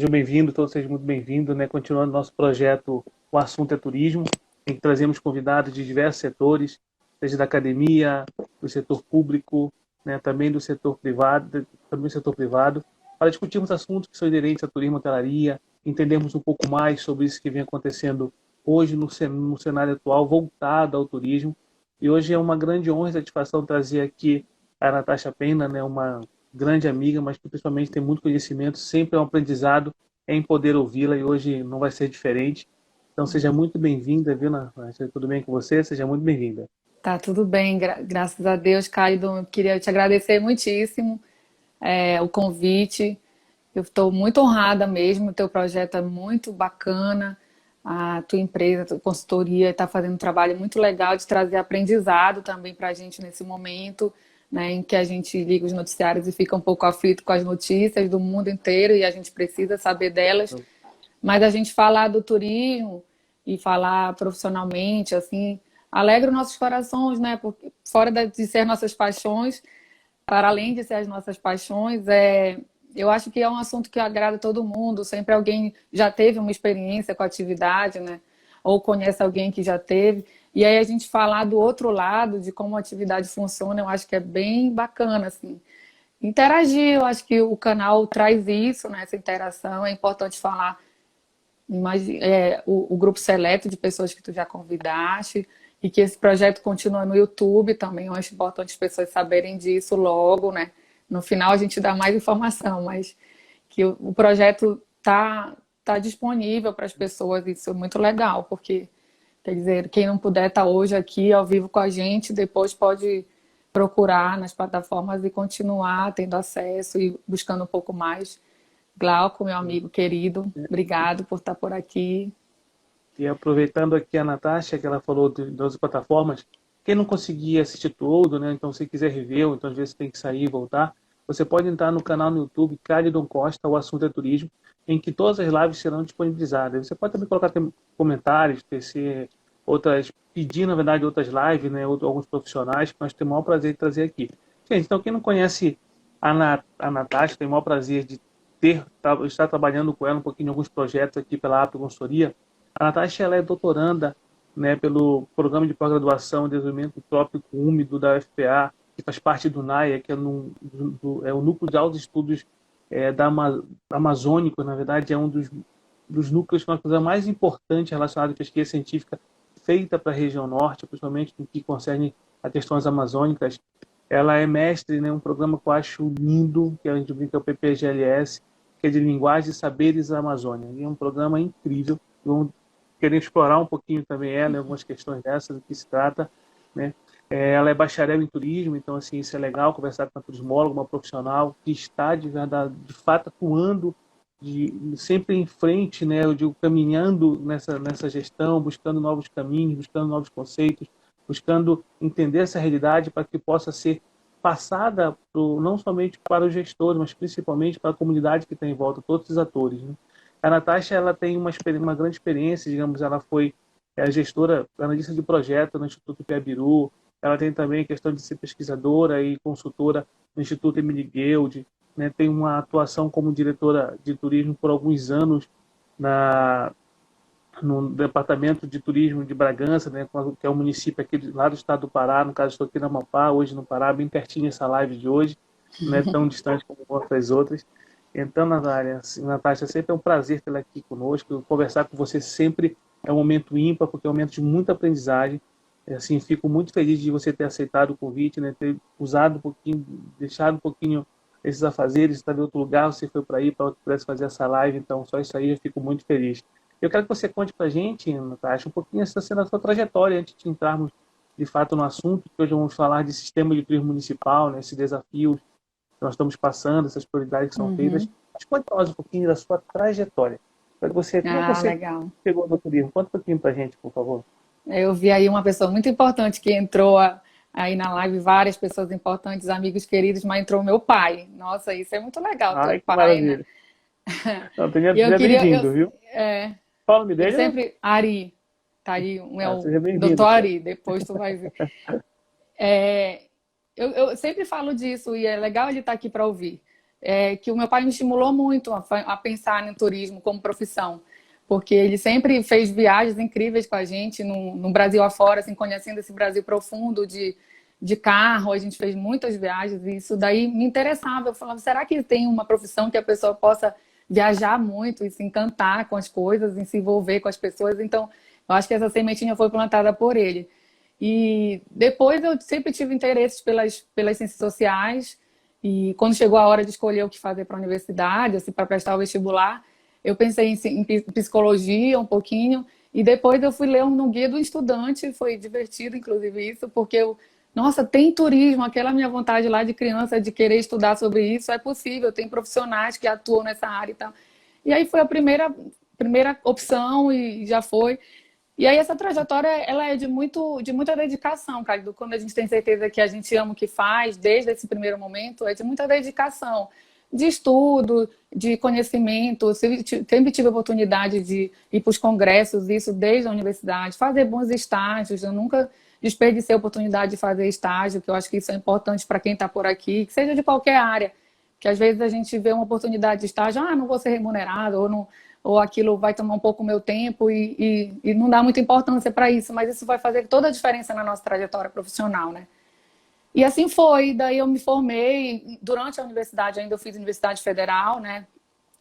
Sejam bem-vindos, todos sejam muito bem-vindos, né? Continuando nosso projeto O Assunto é Turismo, em que trazemos convidados de diversos setores, seja da academia, do setor público, né? Também do setor privado, para discutirmos assuntos que são inerentes a turismo e hotelaria, entendermos um pouco mais sobre isso que vem acontecendo hoje no cenário atual voltado ao turismo. E hoje é uma grande honra e satisfação trazer aqui a Natasha Pena, né? Uma grande amiga, mas que principalmente tem muito conhecimento, sempre é um aprendizado, é em poder ouvi-la e hoje não vai ser diferente. Então seja muito bem-vinda, viu, Natasha? Tudo bem com você? Seja muito bem-vinda. Tá tudo bem, graças a Deus, Caio. Eu queria te agradecer muitíssimo o convite. Eu estou muito honrada mesmo. O teu projeto é muito bacana. A tua empresa, a tua consultoria está fazendo um trabalho muito legal de trazer aprendizado também para a gente nesse momento, né, em que a gente liga os noticiários e fica um pouco aflito com as notícias do mundo inteiro e a gente precisa saber delas. Mas a gente falar do turismo e falar profissionalmente, assim, alegra os nossos corações, né? Porque fora de ser nossas paixões, para além de ser as nossas paixões, eu acho que é um assunto que agrada todo mundo. Sempre alguém já teve uma experiência com a atividade, né? Ou conhece alguém que já teve. E aí a gente falar do outro lado, de como a atividade funciona, eu acho que é bem bacana, assim. Interagir, eu acho que o canal traz isso, né? Essa interação. É importante falar o grupo seleto de pessoas que tu já convidaste e que esse projeto continua no YouTube também. Eu acho importante as pessoas saberem disso logo, né? No final a gente dá mais informação, mas que o projeto tá disponível para as pessoas. Isso é muito legal, porque quer dizer, quem não puder estar hoje aqui ao vivo com a gente, depois pode procurar nas plataformas e continuar tendo acesso e buscando um pouco mais. Glauco, meu amigo querido, obrigado por estar por aqui. E aproveitando aqui a Natasha, que ela falou das plataformas, quem não conseguir assistir todo, né? Então, se quiser rever, ou então às vezes tem que sair e voltar, você pode entrar no canal no YouTube, Caridon Costa, o assunto é turismo, em que todas as lives serão disponibilizadas. Você pode também colocar comentários, tecer outras, pedir, na verdade, outras lives, né? Alguns profissionais que nós temos o maior prazer de trazer aqui. Gente, então quem não conhece a Natasha, tem o maior prazer de estar trabalhando com ela um pouquinho em alguns projetos aqui pela Apto Consultoria. A Natasha ela é doutoranda, né, pelo Programa de Pós-Graduação em Desenvolvimento Trópico Úmido da UFPA, que faz parte do NAIA, que é, é o Núcleo de Altos Estudos Amazônicos, na verdade, é um dos núcleos que nós consideramos mais importantes relacionados à pesquisa científica feita para a região norte, principalmente no que concerne a questões amazônicas. Ela é mestre, né, um programa que eu acho lindo, que a gente brinca, é o PPGLS, que é de Linguagem e Saberes da Amazônia. E é um programa incrível. Vamos querer explorar um pouquinho também ela, algumas questões dessas, do que se trata, né? Ela é bacharel em turismo, então assim, isso é legal, conversar com uma turismóloga, uma profissional que está de verdade, de fato atuando sempre em frente, né? Eu digo, caminhando nessa gestão, buscando novos caminhos, buscando novos conceitos, buscando entender essa realidade para que possa ser passada não somente para os gestores, mas principalmente para a comunidade que está em volta, todos os atores, né? A Natasha ela tem uma grande experiência, digamos, ela foi gestora, analista de projeto no Instituto Piabiru, ela tem também a questão de ser pesquisadora e consultora no Instituto Emily Guild, né? Tem uma atuação como diretora de turismo por alguns anos na no Departamento de Turismo de Bragança, né, que é um município aqui lá do estado do Pará, no caso estou aqui na Amapá, hoje no Pará, bem pertinho essa live de hoje, não é tão distante como outras outras. Então, Natasha, sempre é um prazer tê-la aqui conosco, conversar com você sempre é um momento ímpar, porque é um momento de muita aprendizagem. Assim, fico muito feliz de você ter aceitado o convite, né, ter usado um pouquinho, deixado um pouquinho esses afazeres, estar em outro lugar, você foi para aí para pudesse fazer essa live, então só isso aí eu fico muito feliz. Eu quero que você conte para a gente, Natasha, um pouquinho essa sendo a sua trajetória antes de entrarmos de fato no assunto, que hoje vamos falar de sistema de turismo municipal, né, esses desafios que nós estamos passando, essas prioridades que são feitas. Uhum. Mas conte para nós um pouquinho da sua trajetória. Como é que Ah, você legal. chegou no turismo? Conta um pouquinho para a gente, por favor. Eu vi aí uma pessoa muito importante que entrou aí na live, várias pessoas importantes, amigos queridos, mas entrou meu pai. Nossa, isso é muito legal, teu Ai, que pai, né? maravilha. Não, E eu seja queria, bem-vindo, viu? é, Qual o nome ele dele? Né? sempre, Ari, tá aí, é Ah, o seja bem-vindo, doutor senhor. Ari, depois tu vai ver. É, eu sempre falo disso e é legal ele estar aqui para ouvir. que o meu pai me estimulou muito a pensar no turismo como profissão, porque ele sempre fez viagens incríveis com a gente no Brasil afora, assim, conhecendo esse Brasil profundo de carro, a gente fez muitas viagens e isso daí me interessava. Eu falava, será que tem uma profissão que a pessoa possa viajar muito e se encantar com as coisas, e se envolver com as pessoas? Então, eu acho que essa sementinha foi plantada por ele. E depois eu sempre tive interesses pelas ciências sociais, e quando chegou a hora de escolher o que fazer para a universidade, assim, para prestar o vestibular, eu pensei em psicologia um pouquinho, e depois eu fui ler no Guia do Estudante, foi divertido, inclusive, isso, porque nossa, tem turismo, aquela minha vontade lá de criança de querer estudar sobre isso, é possível, tem profissionais que atuam nessa área e tal. E aí foi a primeira opção e já foi. E aí essa trajetória, ela é de muita dedicação, cara. Quando a gente tem certeza que a gente ama o que faz, desde esse primeiro momento, é de muita dedicação, de estudo, de conhecimento. Sempre tive a oportunidade de ir para os congressos, isso desde a universidade, fazer bons estágios. Eu nunca desperdicei a oportunidade de fazer estágio, que eu acho que isso é importante para quem está por aqui, que seja de qualquer área. Que às vezes a gente vê uma oportunidade de estágio, não vou ser remunerado, ou aquilo vai tomar um pouco o meu tempo e não dá muita importância para isso, mas isso vai fazer toda a diferença na nossa trajetória profissional, né? E assim foi, daí eu me formei, durante a universidade ainda eu fiz Universidade Federal, né,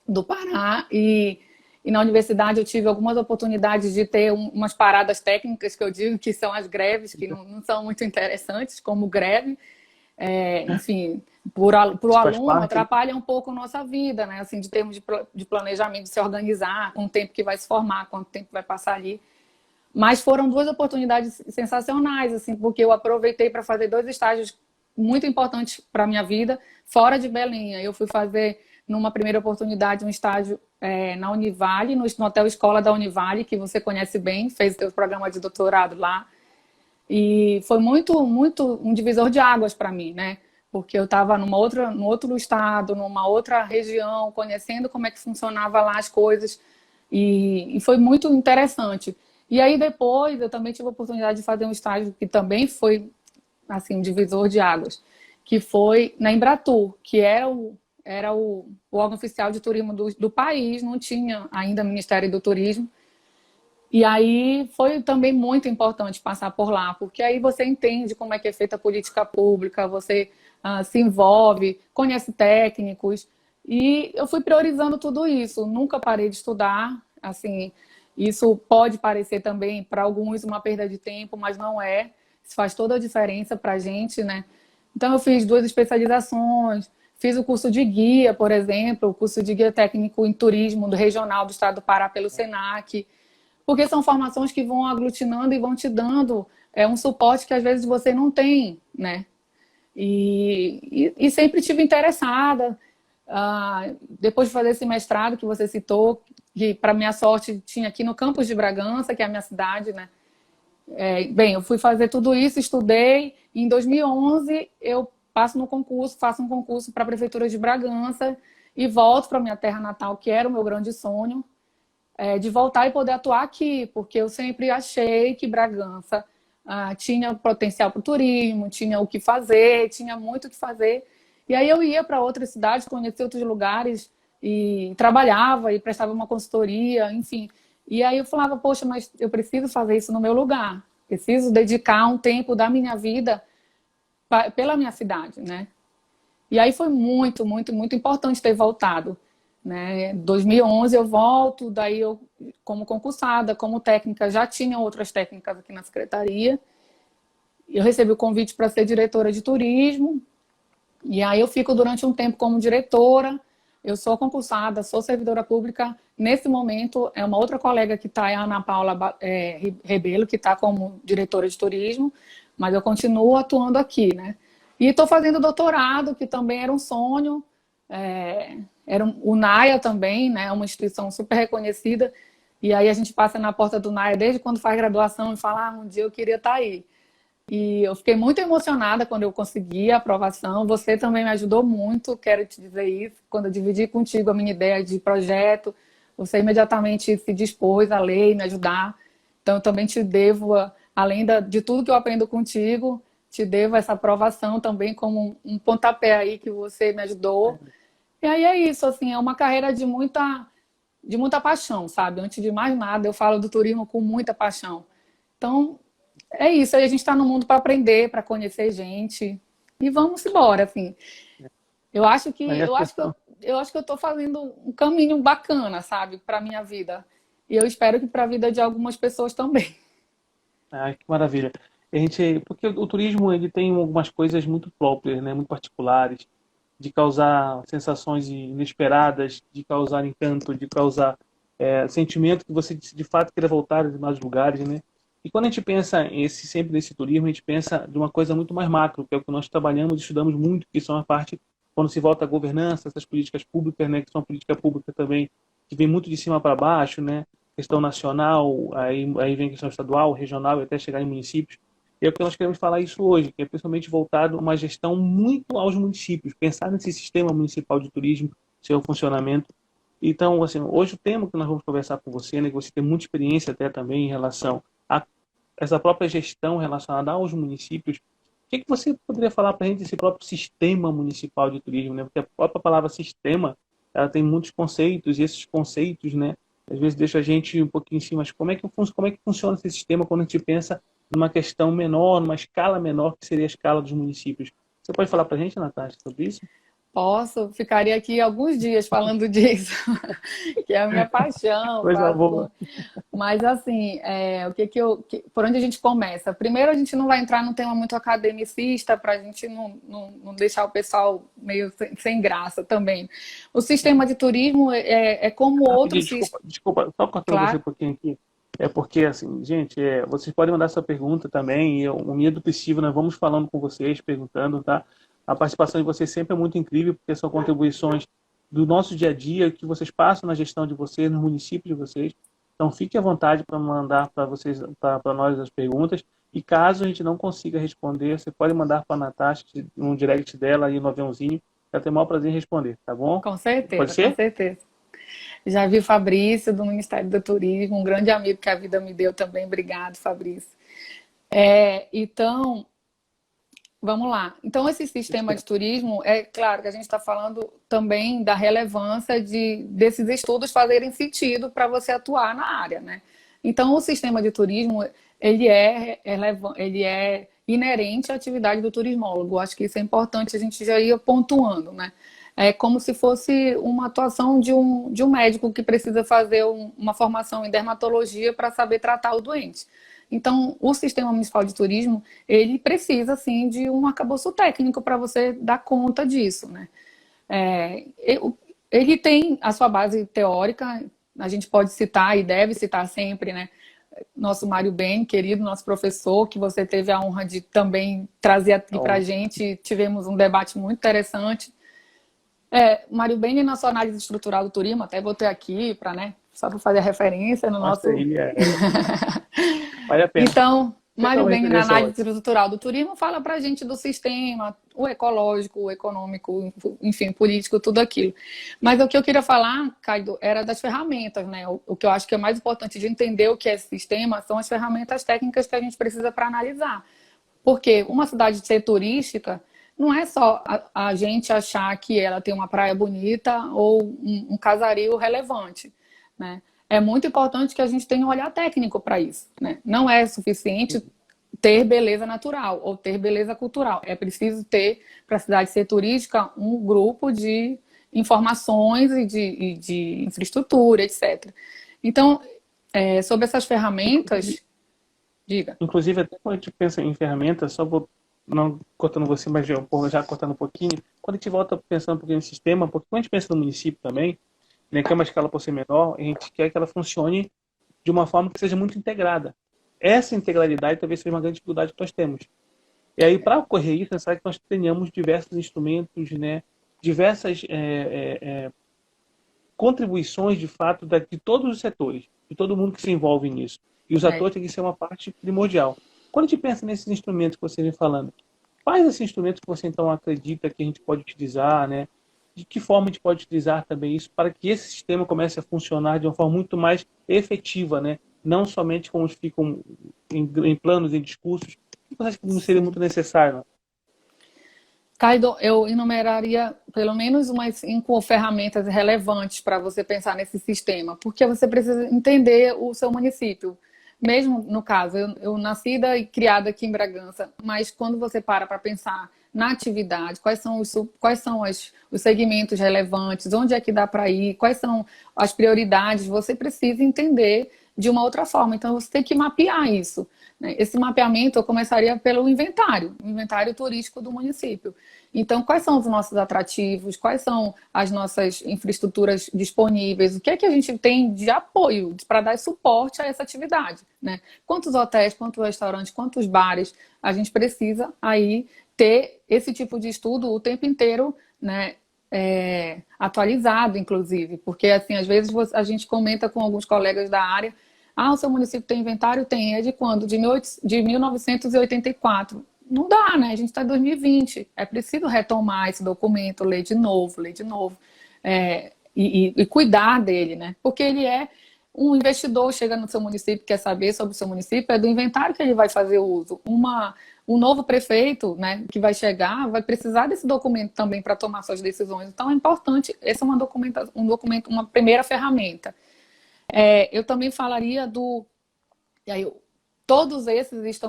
do Pará, e na universidade eu tive algumas oportunidades de ter umas paradas técnicas, que eu digo que são as greves, que não são muito interessantes, como greve, enfim, para o aluno atrapalha um pouco a nossa vida, né? Assim, de termos de planejamento, de se organizar, com o tempo que vai se formar, quanto tempo vai passar ali. Mas foram duas oportunidades sensacionais, assim, porque eu aproveitei para fazer dois estágios muito importantes para a minha vida, fora de Belém. Eu fui fazer, numa primeira oportunidade, um estágio na Univale, no Hotel Escola da Univale, que você conhece bem, fez o seu programa de doutorado lá. E foi muito, muito um divisor de águas para mim, né? Porque eu estava num outro estado, numa outra região, conhecendo como é que funcionava lá as coisas, e foi muito interessante. E aí depois eu também tive a oportunidade de fazer um estágio que também foi assim um divisor de águas, que foi na Embratur, que era o órgão oficial de turismo do país, não tinha ainda Ministério do Turismo. E aí foi também muito importante passar por lá, porque aí você entende como é que é feita a política pública, você se envolve, conhece técnicos, e eu fui priorizando tudo isso, nunca parei de estudar, assim, isso pode parecer também para alguns uma perda de tempo, mas não é, isso faz toda a diferença para a gente, né? Então eu fiz duas especializações, fiz o curso de guia, por exemplo, o curso de guia técnico em turismo do regional do estado do Pará pelo Senac, porque são formações que vão aglutinando e vão te dando um suporte que às vezes você não tem, né? E sempre tive interessada. Depois de fazer esse mestrado que você citou, que para minha sorte tinha aqui no campus de Bragança, que é a minha cidade, né? Bem, eu fui fazer tudo isso, estudei. Em 2011 eu faço um concurso para a prefeitura de Bragança e volto para minha terra natal, que era o meu grande sonho, de voltar e poder atuar aqui, porque eu sempre achei que Bragança tinha potencial para o turismo, tinha o que fazer, tinha muito o que fazer. E aí eu ia para outras cidades, conhecia outros lugares e trabalhava e prestava uma consultoria, enfim. E aí eu falava, poxa, mas eu preciso fazer isso no meu lugar, preciso dedicar um tempo da minha vida pela minha cidade, né? E aí foi muito, muito, muito importante ter voltado. Né? Em 2011 eu volto, daí eu, como concursada, como técnica, já tinha outras técnicas aqui na secretaria. Eu recebi o convite para ser diretora de turismo, e aí eu fico durante um tempo como diretora. Eu sou concursada, sou servidora pública. Nesse momento, é uma outra colega que está, a Ana Paula Rebelo, que está como diretora de turismo, mas eu continuo atuando aqui, né? E estou fazendo doutorado, que também era um sonho. Era o NAIA também, né? Uma instituição super reconhecida. E aí a gente passa na porta do NAIA desde quando faz graduação e fala, um dia eu queria estar aí. E eu fiquei muito emocionada quando eu consegui a aprovação. Você também me ajudou muito, quero te dizer isso. Quando eu dividi contigo a minha ideia de projeto, você imediatamente se dispôs a ler e me ajudar. Então, eu também te devo, além de tudo que eu aprendo contigo, te devo essa aprovação também como um pontapé aí que você me ajudou. E aí é isso, assim, é uma carreira de muita paixão, sabe? Antes de mais nada, eu falo do turismo com muita paixão. Então, é isso, aí a gente está no mundo para aprender, para conhecer gente, e vamos embora, assim. Eu acho que Aí a eu acho que questão, eu acho que eu estou fazendo um caminho bacana, sabe, para minha vida. E eu espero que para a vida de algumas pessoas também. ai, que maravilha. Porque o turismo ele tem algumas coisas muito próprias, né, muito particulares, de causar sensações inesperadas, de causar encanto, de causar sentimento que você de fato queira voltar a mais lugares, né? E quando a gente pensa sempre nesse turismo, a gente pensa de uma coisa muito mais macro, que é o que nós trabalhamos e estudamos muito, que são a parte quando se volta à governança, essas políticas públicas, né, que são política pública também que vem muito de cima para baixo, né? Questão nacional, aí vem questão estadual, regional e até chegar em municípios. E é o que nós queremos falar isso hoje, que é principalmente voltado a uma gestão muito aos municípios, pensar nesse sistema municipal de turismo, seu funcionamento. Então, assim, hoje o tema que nós vamos conversar com você, né, que você tem muita experiência até também em relação a essa própria gestão relacionada aos municípios. O que você poderia falar para a gente desse próprio sistema municipal de turismo, né? Porque a própria palavra sistema, ela tem muitos conceitos, e esses conceitos, né, às vezes deixa a gente um pouquinho em cima, mas como é que funciona esse sistema quando a gente pensa numa questão menor, numa escala menor, que seria a escala dos municípios? Você pode falar para a gente, Natasha, sobre isso? Posso, ficaria aqui alguns dias falando disso, que é a minha paixão, Coisa faço boa. mas assim, o que que por onde a gente começa? Primeiro, a gente não vai entrar num tema muito academicista para a gente não deixar o pessoal meio sem graça também. O sistema de turismo é como Rapidinho, outros desculpa, só cortando você claro. um pouquinho aqui. É porque, assim, gente, vocês podem mandar sua pergunta também, e o Medo Possível, nós vamos falando com vocês, perguntando, tá? A participação de vocês sempre é muito incrível, porque são contribuições do nosso dia a dia, que vocês passam na gestão de vocês, no município de vocês. Então, fique à vontade para mandar para vocês, para nós as perguntas. E caso a gente não consiga responder, você pode mandar para a Natasha, no direct dela, aí no aviãozinho, ela tem o maior prazer em responder, tá bom? Com Pode certeza, com ser? certeza. Já vi Fabrício, do Ministério do Turismo, um grande amigo que a vida me deu também. Obrigado, Fabrício. Então, vamos lá. Então, esse sistema de turismo, é claro que a gente está falando também da relevância desses estudos fazerem sentido para você atuar na área, né? Então, o sistema de turismo, ele é inerente à atividade do turismólogo. Acho que isso é importante, a gente já ia pontuando, né? É como se fosse uma atuação de um médico que precisa fazer uma formação em dermatologia para saber tratar o doente. Então, o Sistema Municipal de Turismo, ele precisa, sim, de um arcabouço técnico para você dar conta disso, né? É, ele tem a sua base teórica, a gente pode citar e deve citar sempre, né? Nosso Mário Ben, querido, nosso professor, que você teve a honra de também trazer aqui para a Então, gente, tivemos um debate muito interessante. Mário Ben, na sua análise estrutural do turismo, até botei aqui para, né, só para fazer referência no nossa, nosso. aí vale a pena. Então, Mário Totalmente Bem, na essa análise ótima. estrutural do turismo, fala para a gente do sistema, o ecológico, o econômico, enfim, político, tudo aquilo. Mas o que eu queria falar, Caido, era das ferramentas, né? O que eu acho que é mais importante de entender o que é esse sistema são as ferramentas técnicas que a gente precisa para analisar. Porque uma cidade ser turística não é só a gente achar que ela tem uma praia bonita ou um casario relevante, né? É muito importante que a gente tenha um olhar técnico para isso, né? Não é suficiente ter beleza natural ou ter beleza cultural. É preciso ter, para a cidade ser turística, um grupo de informações e de infraestrutura, etc. Então, sobre essas Inclusive, ferramentas, diga. inclusive, até quando a gente pensa em ferramentas, só vou, não cortando você, mas já cortando um pouquinho, quando a gente volta pensando um pouquinho no sistema, porque quando a gente pensa no município também, né, que é uma escala por ser menor, a gente quer que ela funcione de uma forma que seja muito integrada. Essa integralidade talvez seja uma grande dificuldade que nós temos. E aí, para ocorrer isso, é necessário que nós tenhamos diversos instrumentos, né, diversas contribuições, de fato, de todos os setores, de todo mundo que se envolve nisso. E os É, atores têm que ser uma parte primordial. Quando a gente pensa nesses instrumentos que você vem falando, quais esses instrumentos que você, então, acredita que a gente pode utilizar, né? De que forma a gente pode utilizar também isso para que esse sistema comece a funcionar de uma forma muito mais efetiva, né? Não somente como ficam em planos, em discursos, que você acha que não seria sim. muito necessário, não? Kaido, eu enumeraria pelo menos umas 5 ferramentas relevantes para você pensar nesse sistema, porque você precisa entender o seu município. Mesmo no caso, eu nascida e criada aqui em Bragança, mas quando você para pensar na atividade, quais são os segmentos relevantes, onde é que dá para ir, quais são as prioridades, você precisa entender de uma outra forma. Então, você tem que mapear isso, né? Esse mapeamento eu começaria pelo inventário, o inventário turístico do município. Então, quais são os nossos atrativos? Quais são as nossas infraestruturas disponíveis? O que é que a gente tem de apoio para dar suporte a essa atividade, né? Quantos hotéis, quantos restaurantes, quantos bares a gente precisa aí ter esse tipo de estudo o tempo inteiro, né? Atualizado, inclusive, porque assim, às vezes a gente comenta com alguns colegas da área, o seu município tem inventário? Tem. É de quando? De 1984. Não dá, né? A gente está em 2020. É preciso retomar esse documento, ler de novo, e cuidar dele, né? Porque ele é um investidor, chega no seu município, quer saber sobre o seu município, é do inventário que ele vai fazer uso. Um novo prefeito, né, que vai chegar, vai precisar desse documento também para tomar suas decisões. Então é importante, essa é um documento, uma primeira ferramenta. Eu também falaria e aí, todos esses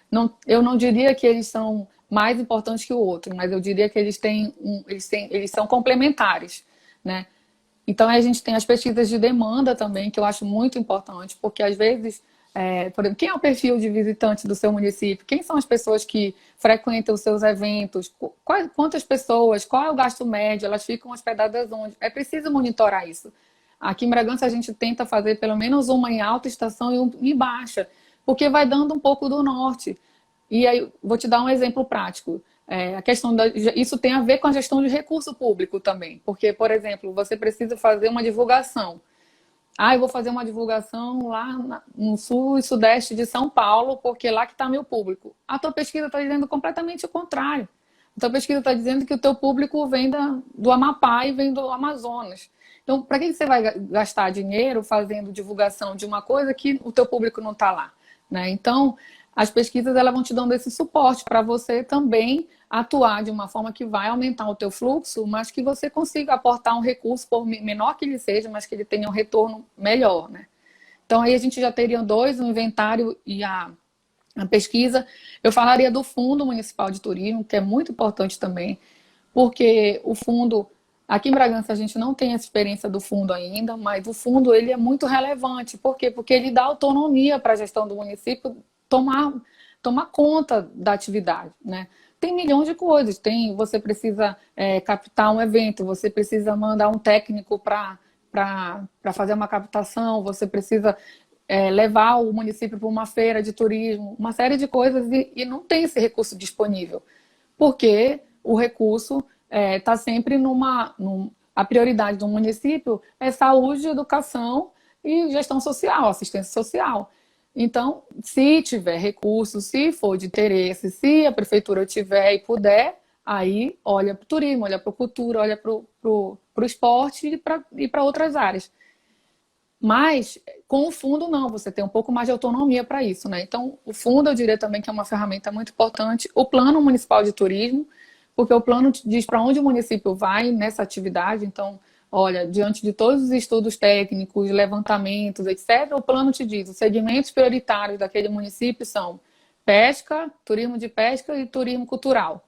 não, eu não diria que eles são mais importantes que o outro, mas eu diria que eles são complementares, né? Então, a gente tem as pesquisas de demanda também, que eu acho muito importante, porque às vezes, por exemplo, quem é o perfil de visitante do seu município? Quem são as pessoas que frequentam os seus eventos? Quantas pessoas? Qual é o gasto médio? Elas ficam hospedadas onde? É preciso monitorar isso. Aqui em Bragança a gente tenta fazer pelo menos uma em alta estação e uma em baixa, porque vai dando um pouco do norte. E aí, vou te dar um exemplo prático. Isso tem a ver com a gestão de recurso público também, porque, por exemplo, você precisa fazer uma divulgação. Eu vou fazer uma divulgação lá no sul e sudeste de São Paulo, porque lá que está meu público. A tua pesquisa está dizendo completamente o contrário. A tua pesquisa está dizendo que o teu público vem do Amapá e vem do Amazonas. Então, para que você vai gastar dinheiro fazendo divulgação de uma coisa que o teu público não está lá, né? Então, as pesquisas elas vão te dando esse suporte para você também atuar de uma forma que vai aumentar o teu fluxo, mas que você consiga aportar um recurso, por menor que ele seja, mas que ele tenha um retorno melhor, né? Então, aí a gente já teria dois, o inventário e a pesquisa. Eu falaria do Fundo Municipal de Turismo, que é muito importante também, porque o fundo, aqui em Bragança a gente não tem essa experiência do fundo ainda, mas o fundo ele é muito relevante. Por quê? Porque ele dá autonomia para a gestão do município tomar conta da atividade, né? Tem milhões de coisas. Você precisa captar um evento, você precisa mandar um técnico para fazer uma captação, você precisa levar o município para uma feira de turismo, uma série de coisas, e não tem esse recurso disponível, porque o recurso está sempre a prioridade do município é saúde, educação e gestão social, assistência social. Então, se tiver recurso, se for de interesse, se a prefeitura tiver e puder, aí olha para o turismo, olha para a cultura, olha para o esporte e para outras áreas. Mas com o fundo não, você tem um pouco mais de autonomia para isso, né? Então, o fundo eu diria também que é uma ferramenta muito importante. O plano municipal de turismo, porque o plano diz para onde o município vai nessa atividade. Então, olha, diante de todos os estudos técnicos, levantamentos, etc., o plano te diz, os segmentos prioritários daquele município são pesca, turismo de pesca e turismo cultural.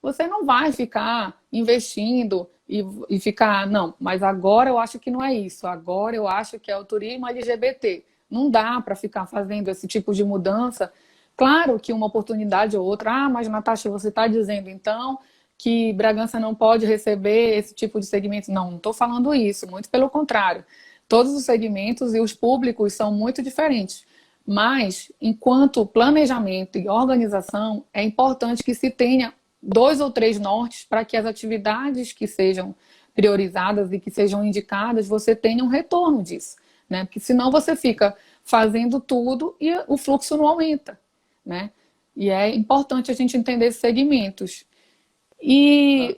Você não vai ficar investindo e ficar, não, mas agora eu acho que não é isso, agora eu acho que é o turismo LGBT. Não dá para ficar fazendo esse tipo de mudança. Claro que uma oportunidade ou outra, mas Natasha, você está dizendo então que Bragança não pode receber esse tipo de segmento. Não estou falando isso, muito pelo contrário. Todos os segmentos e os públicos são muito diferentes. Mas, enquanto planejamento e organização, é importante que se tenha 2 ou 3 nortes para que as atividades que sejam priorizadas e que sejam indicadas, você tenha um retorno disso, né? Porque senão você fica fazendo tudo e o fluxo não aumenta, né? E é importante a gente entender esses segmentos. E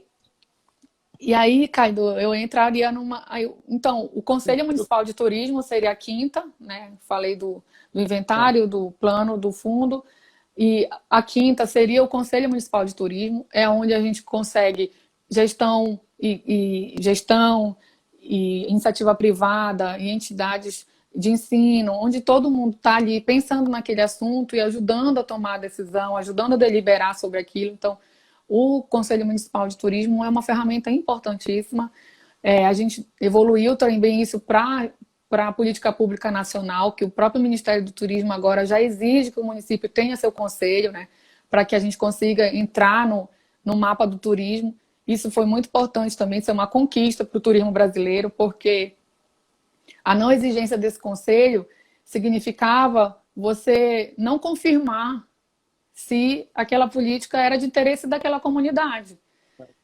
aí, Caido, eu entraria numa... Então, o Conselho Municipal de Turismo seria a quinta, né? Falei do inventário, do plano, do fundo. E a quinta seria o Conselho Municipal de Turismo, é onde a gente consegue gestão e iniciativa privada e entidades de ensino, onde todo mundo está ali pensando naquele assunto e ajudando a tomar a decisão, ajudando a deliberar sobre aquilo. Então, o Conselho Municipal de Turismo é uma ferramenta importantíssima. A gente evoluiu também isso para a política pública nacional, que o próprio Ministério do Turismo agora já exige que o município tenha seu conselho, né, para que a gente consiga entrar no mapa do turismo. Isso foi muito importante também, isso é uma conquista para o turismo brasileiro, porque a não exigência desse conselho significava você não confirmar se aquela política era de interesse daquela comunidade.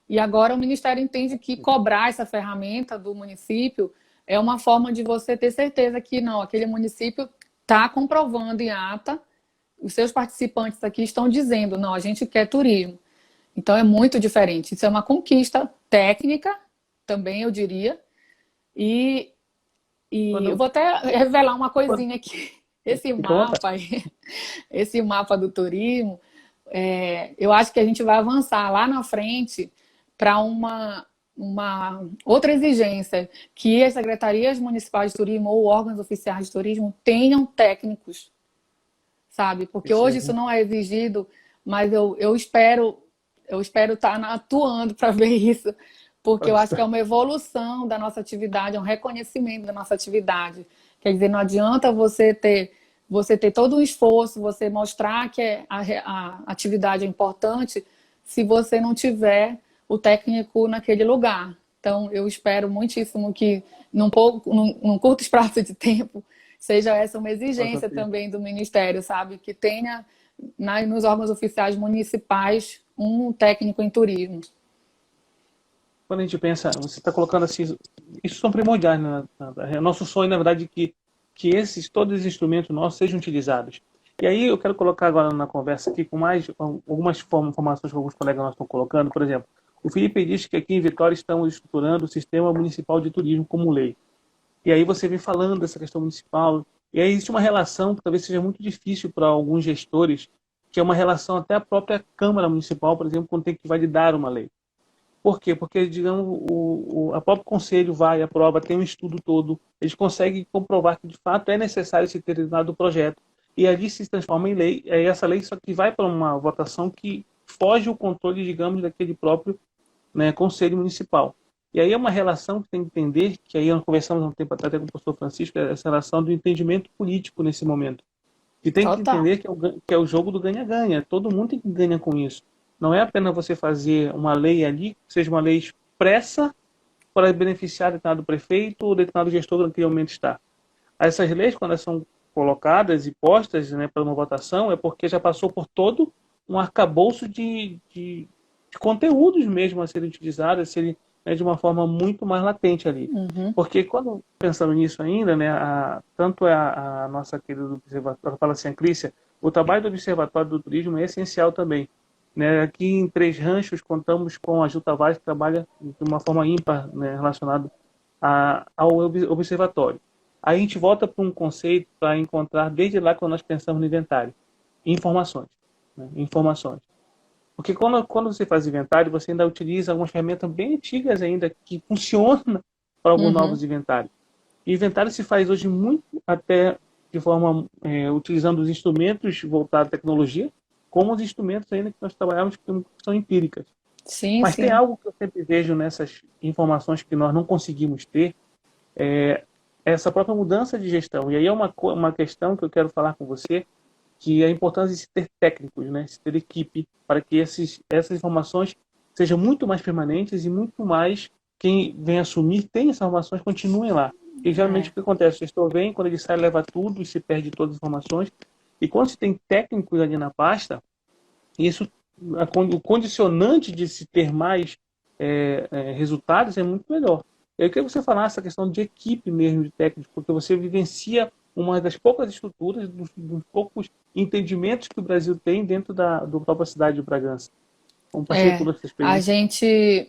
E agora o Ministério entende que cobrar essa ferramenta do município é uma forma de você ter certeza que não, aquele município está comprovando em ata, os seus participantes aqui estão dizendo, não, a gente quer turismo. Então é muito diferente. Isso é uma conquista técnica, também eu diria. E eu vou até revelar uma coisinha aqui. Esse mapa do turismo, eu acho que a gente vai avançar lá na frente para uma outra exigência, que as secretarias municipais de turismo ou órgãos oficiais de turismo tenham técnicos, sabe? Porque hoje isso não é exigido, mas eu espero estar atuando para ver isso, porque eu acho que é uma evolução da nossa atividade, é um reconhecimento da nossa atividade. Quer dizer, não adianta você ter todo um esforço, você mostrar que a atividade é importante, se você não tiver o técnico naquele lugar. Então, eu espero muitíssimo que, num curto espaço de tempo, seja essa uma exigência também do Ministério, sabe? Que tenha nos órgãos oficiais municipais um técnico em turismo. Quando a gente pensa, você está colocando assim, isso são primordiais, né? Nosso sonho, na verdade, é que todos os instrumentos nossos sejam utilizados. E aí eu quero colocar agora na conversa aqui com algumas informações que alguns colegas nossos estão colocando. Por exemplo, o Felipe disse que aqui em Vitória estamos estruturando o Sistema Municipal de Turismo como lei. E aí você vem falando dessa questão municipal. E aí existe uma relação que talvez seja muito difícil para alguns gestores, que é uma relação até a própria Câmara Municipal, por exemplo, quando tem que validar uma lei. Por quê? Porque, digamos, a próprio Conselho vai, aprova, tem um estudo todo, eles conseguem comprovar que, de fato, é necessário se ter determinado projeto, e ali se transforma em lei, é essa lei só que vai para uma votação que foge o controle, digamos, daquele próprio, né, Conselho Municipal. E aí é uma relação que tem que entender, que aí nós conversamos há um tempo atrás com o professor Francisco, essa relação do entendimento político nesse momento. E tem que entender que é o jogo do ganha-ganha, todo mundo tem que ganhar com isso. Não é apenas você fazer uma lei ali, que seja uma lei expressa para beneficiar determinado prefeito ou determinado gestor que naquele momento está. Essas leis, quando elas são colocadas e postas, né, para uma votação, é porque já passou por todo um arcabouço de conteúdos mesmo a serem utilizados, a serem, né, de uma forma muito mais latente ali. Uhum. Porque quando, pensando nisso ainda, né, tanto a nossa querida observatória, fala assim, a Clícia, o trabalho do Observatório do Turismo é essencial também. Né, aqui em Três Ranchos contamos com a Ju Tavares, que trabalha de uma forma ímpar, né, relacionada ao observatório. Aí a gente volta para um conceito para encontrar, desde lá quando nós pensamos no inventário, informações. Né, informações. Porque quando você faz inventário, você ainda utiliza algumas ferramentas bem antigas ainda, que funcionam para alguns novos inventários. E inventário se faz hoje muito até de forma, utilizando os instrumentos voltados à tecnologia, como os instrumentos ainda que nós trabalhamos que são empíricas. Sim, Mas sim. tem algo que eu sempre vejo nessas informações que nós não conseguimos ter, essa própria mudança de gestão. E aí é uma questão que eu quero falar com você, que é a importância de se ter técnicos, né, se ter equipe, para que essas informações sejam muito mais permanentes e muito mais quem vem assumir tem essas informações, continuem lá. E geralmente o que acontece? O gestor vem, quando ele sai, leva tudo e se perde todas as informações. E quando se tem técnicos ali na pasta, isso, o condicionante de se ter mais resultados é muito melhor. Eu queria que você falasse essa questão de equipe mesmo, de técnicos, porque você vivencia uma das poucas estruturas, dos poucos entendimentos que o Brasil tem dentro da própria cidade de Bragança. Compartilhe toda essa experiência.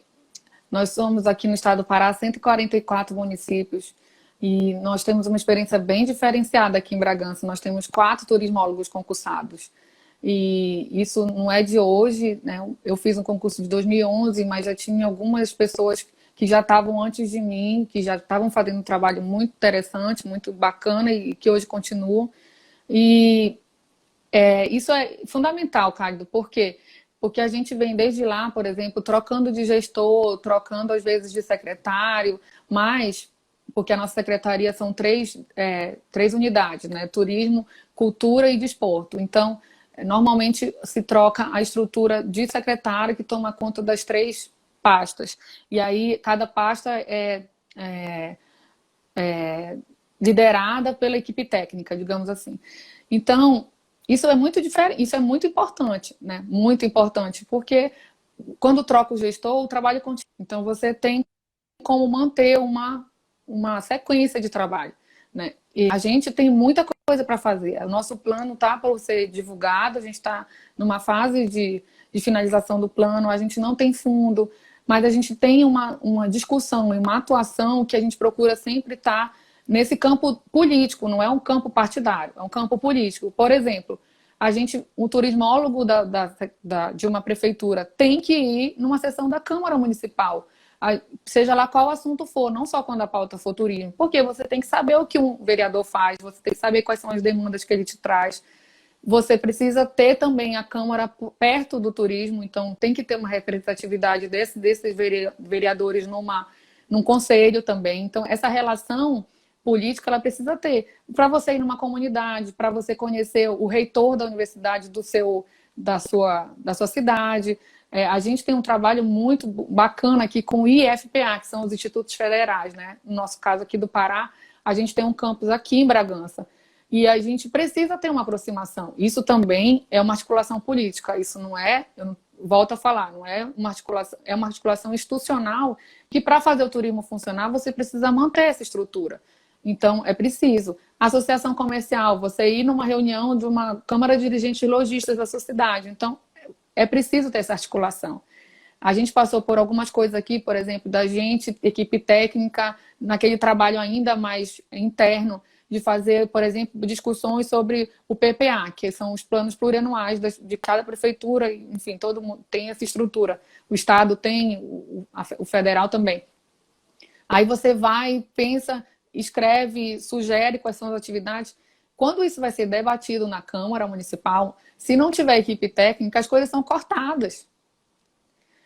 Nós somos aqui no estado do Pará 144 municípios e nós temos uma experiência bem diferenciada aqui em Bragança. Nós temos 4 turismólogos concursados. e isso não é de hoje, né? Eu fiz um concurso de 2011, mas já tinha algumas pessoas que já estavam antes de mim, que já estavam fazendo um trabalho muito interessante, muito bacana e que hoje continuam. E isso é fundamental, Cálido, por quê? Porque a gente vem desde lá, por exemplo, trocando de gestor, trocando às vezes de secretário, mas porque a nossa secretaria são três unidades, né? Turismo, cultura e desporto. Então, normalmente se troca a estrutura de secretário que toma conta das três pastas. E aí cada pasta é liderada pela equipe técnica, digamos assim. Então, isso é muito diferente, isso é muito importante, né? Muito importante, porque quando troca o gestor, o trabalho continua. Então, você tem como manter uma sequência de trabalho, né? E a gente tem muita coisa para fazer. O nosso plano está para ser divulgado, a gente está numa fase de finalização do plano, a gente não tem fundo, mas a gente tem uma discussão e uma atuação que a gente procura sempre estar nesse campo político, não é um campo partidário, é um campo político. Por exemplo, o turismólogo de uma prefeitura tem que ir numa sessão da Câmara Municipal, seja lá qual assunto for, não só quando a pauta for turismo, porque você tem que saber o que um vereador faz, você tem que saber quais são as demandas que ele te traz. Você precisa ter também a Câmara perto do turismo, então tem que ter uma representatividade desses vereadores num conselho também. Então, essa relação política ela precisa ter. Para você ir numa comunidade, para você conhecer o reitor da universidade da sua cidade. A gente tem um trabalho muito bacana aqui com o IFPA, que são os Institutos Federais, né? No nosso caso aqui do Pará, a gente tem um campus aqui em Bragança. E a gente precisa ter uma aproximação. Isso também é uma articulação política. Isso não é, eu volto a falar, não é uma articulação, é uma articulação institucional que para fazer o turismo funcionar, você precisa manter essa estrutura. Então, é preciso. Associação comercial, você ir numa reunião de uma Câmara de Dirigentes Lojistas da sua cidade. Então, é preciso ter essa articulação. A gente passou por algumas coisas aqui, por exemplo, da gente, equipe técnica, naquele trabalho ainda mais interno, de fazer, por exemplo, discussões sobre o PPA, que são os planos plurianuais de cada prefeitura, enfim, todo mundo tem essa estrutura. O Estado tem, o federal também. Aí você vai, pensa, escreve, sugere quais são as atividades. Quando isso vai ser debatido na Câmara Municipal, se não tiver equipe técnica, as coisas são cortadas.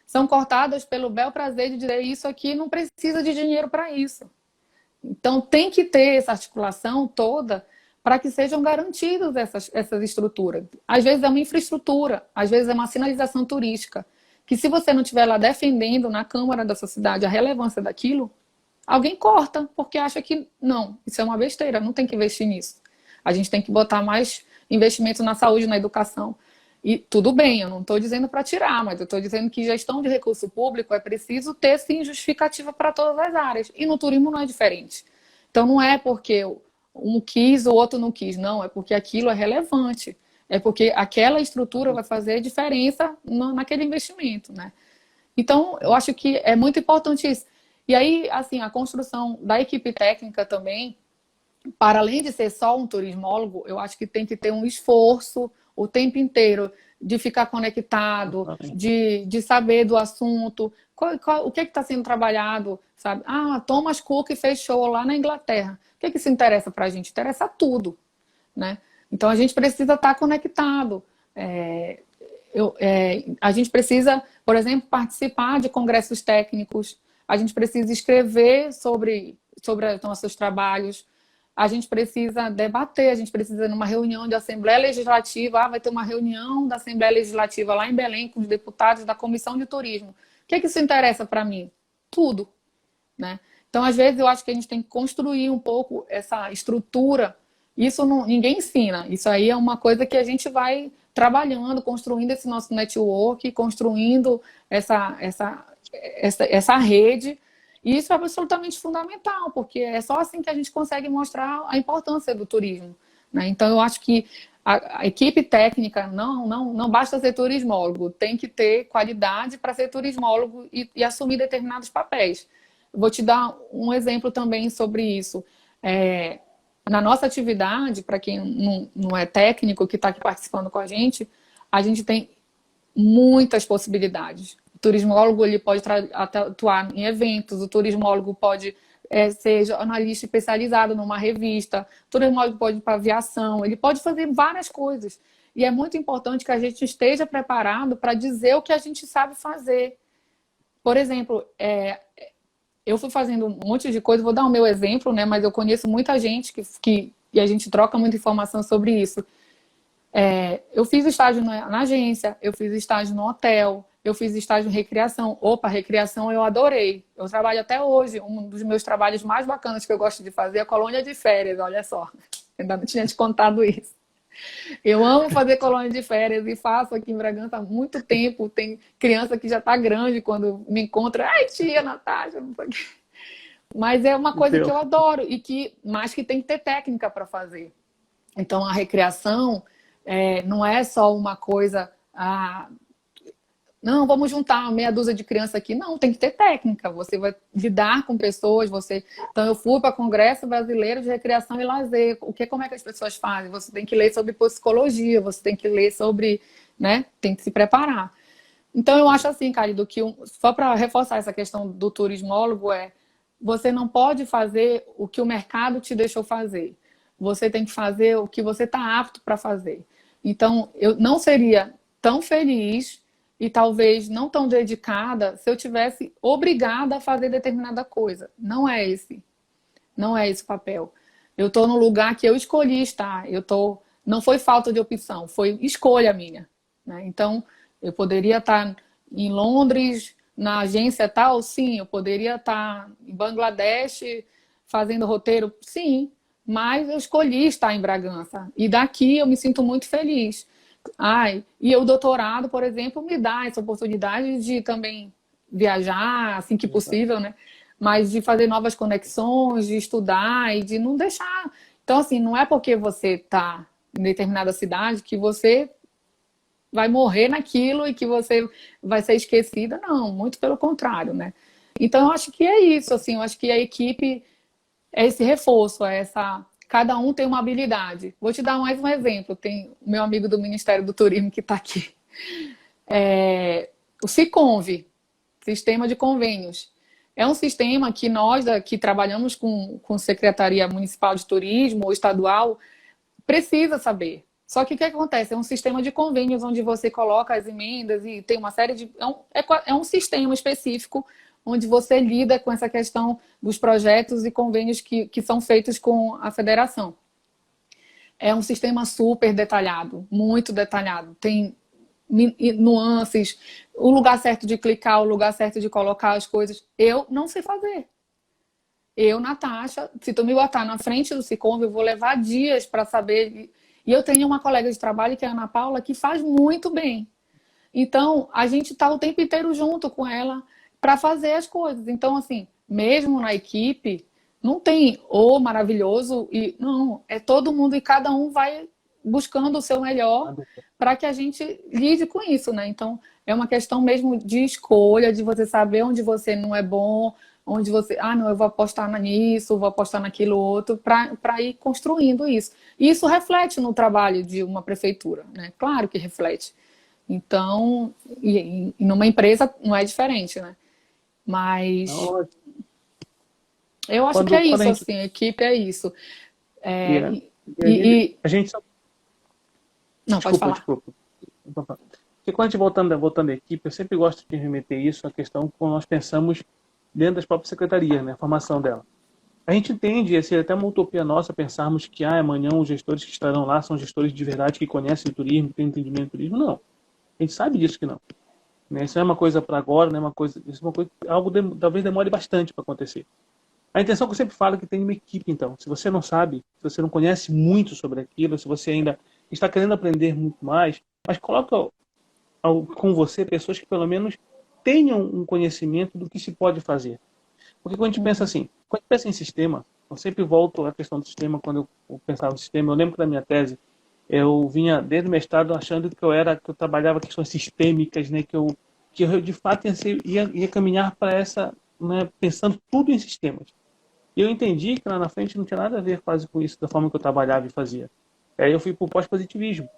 São cortadas pelo bel prazer de dizer isso aqui não precisa de dinheiro para isso. Então, tem que ter essa articulação toda para que sejam garantidas essas estruturas. Às vezes é uma infraestrutura, às vezes é uma sinalização turística, que se você não estiver lá defendendo na Câmara da sua cidade a relevância daquilo, alguém corta, porque acha que não, isso é uma besteira, não tem que investir nisso. A gente tem que botar mais investimento na saúde, na educação. E tudo bem, eu não estou dizendo para tirar, mas eu estou dizendo que gestão de recurso público é preciso ter, sim, justificativa para todas as áreas. E no turismo não é diferente. Então não é porque um quis, o outro não quis, não. É porque aquilo é relevante. É porque aquela estrutura vai fazer diferença naquele investimento, né? Então, eu acho que é muito importante isso. E aí, assim, a construção da equipe técnica também, para além de ser só um turismólogo, eu acho que tem que ter um esforço o tempo inteiro de ficar conectado, de saber do assunto, o que está sendo trabalhado, sabe? Ah, Thomas Cook fechou lá na Inglaterra. O que isso interessa para a gente? Interessa tudo, né? Então, a gente precisa estar conectado. A gente precisa, por exemplo, participar de congressos técnicos, a gente precisa escrever sobre os nossos trabalhos, a gente precisa debater, a gente precisa ir numa reunião de Assembleia Legislativa, vai ter uma reunião da Assembleia Legislativa lá em Belém com os deputados da Comissão de Turismo. O que isso interessa para mim? Tudo, né? Então, às vezes, eu acho que a gente tem que construir um pouco essa estrutura. Isso ninguém ensina, isso aí é uma coisa que a gente vai trabalhando, construindo esse nosso network, construindo essa rede. E isso é absolutamente fundamental, porque é só assim que a gente consegue mostrar a importância do turismo, né? Então, eu acho que a equipe técnica não basta ser turismólogo, tem que ter qualidade para ser turismólogo e assumir determinados papéis. Eu vou te dar um exemplo também sobre isso. Na nossa atividade, para quem não é técnico, que está aqui participando com a gente a gente tem muitas possibilidades. O turismólogo ele pode atuar em eventos, o turismólogo pode ser jornalista especializado numa revista, o turismólogo pode ir para aviação, ele pode fazer várias coisas. E é muito importante que a gente esteja preparado para dizer o que a gente sabe fazer. Por exemplo, eu fui fazendo um monte de coisa, vou dar o meu exemplo, né? Mas eu conheço muita gente e a gente troca muita informação sobre isso. Eu fiz estágio na agência, eu fiz estágio no hotel, eu fiz estágio em recreação. Opa, recreação eu adorei. Eu trabalho até hoje. Um dos meus trabalhos mais bacanas que eu gosto de fazer é a colônia de férias, olha só. Ainda não tinha te contado isso. Eu amo fazer colônia de férias e faço aqui em Bragança há muito tempo. Tem criança que já está grande quando me encontra. Ai, tia, Natasha, não sei o quê. Mas é uma coisa que eu adoro mas que tem que ter técnica para fazer. Então, a recreação não é só uma coisa... não, vamos juntar meia dúzia de crianças aqui. Não, tem que ter técnica. Você vai lidar com pessoas. Então, eu fui para o Congresso Brasileiro de Recreação e Lazer. Como é que as pessoas fazem? Você tem que ler sobre psicologia, você tem que ler sobre... né? Tem que se preparar. Então, eu acho assim, Carido, que só para reforçar essa questão do turismólogo você não pode fazer o que o mercado te deixou fazer. Você tem que fazer o que você está apto para fazer. Então, eu não seria tão feliz e talvez não tão dedicada se eu tivesse obrigada a fazer determinada coisa. Não é esse o papel. Eu estou no lugar que eu escolhi estar. Não foi falta de opção, foi escolha minha, né? Então, eu poderia estar em Londres, na agência tal, sim. Eu poderia estar em Bangladesh fazendo roteiro, sim. Mas eu escolhi estar em Bragança. E daqui eu me sinto muito feliz. E o doutorado, por exemplo, me dá essa oportunidade de também viajar, assim que possível, né? Mas de fazer novas conexões, de estudar e de não deixar... Então, assim, não é porque você está em determinada cidade que você vai morrer naquilo e que você vai ser esquecida. Não, muito pelo contrário, né? Então, eu acho que é isso, assim. Eu acho que a equipe é esse reforço, cada um tem uma habilidade. Vou te dar mais um exemplo. Tem o meu amigo do Ministério do Turismo que está aqui. O SICONV, Sistema de Convênios. É um sistema que nós, que trabalhamos com Secretaria Municipal de Turismo ou estadual, precisa saber. Só que o que acontece? É um sistema de convênios onde você coloca as emendas e tem uma série de... É um sistema específico onde você lida com essa questão dos projetos e convênios que são feitos com a federação. É um sistema super detalhado, muito detalhado. Tem nuances, o lugar certo de clicar, o lugar certo de colocar as coisas. Eu não sei fazer. Eu, Natasha, se tu me botar na frente do SICONV, eu vou levar dias para saber. E eu tenho uma colega de trabalho, que é a Ana Paula, que faz muito bem. Então, a gente está o tempo inteiro junto com ela para fazer as coisas. Então, assim, mesmo na equipe, não tem o maravilhoso e não, é todo mundo e cada um vai buscando o seu melhor para que a gente lide com isso, né? Então, é uma questão mesmo de escolha, de você saber onde você não é bom, onde você, não, eu vou apostar nisso, vou apostar naquilo outro, para ir construindo isso. E isso reflete no trabalho de uma prefeitura, né? Claro que reflete. Então, e numa empresa não é diferente, né? Mas eu acho que é isso, assim, a equipe é isso. A gente só... Não, pode falar. Desculpa. Porque quando a gente voltando à equipe, eu sempre gosto de remeter isso à questão quando nós pensamos dentro das próprias secretarias, né? A formação dela. A gente entende, assim, até uma utopia nossa, pensarmos que amanhã os gestores que estarão lá são gestores de verdade que conhecem o turismo, têm entendimento do turismo. Não. A gente sabe disso que não. Isso não é uma coisa para agora, não é uma coisa, isso é uma coisa, algo talvez demore bastante para acontecer. A intenção que eu sempre falo é que tem uma equipe, então. Se você não sabe, se você não conhece muito sobre aquilo, se você ainda está querendo aprender muito mais, mas coloca com você pessoas que pelo menos tenham um conhecimento do que se pode fazer. Porque quando a gente pensa assim, quando a gente pensa em sistema, eu sempre volto à questão do sistema, quando eu pensava no sistema, eu lembro que na minha tese, eu vinha desde o mestrado achando que eu trabalhava questões sistêmicas, né, que eu de fato ia caminhar para essa, né, pensando tudo em sistemas. E eu entendi que lá na frente não tinha nada a ver quase com isso, da forma que eu trabalhava e fazia. Aí eu fui para o pós-positivismo,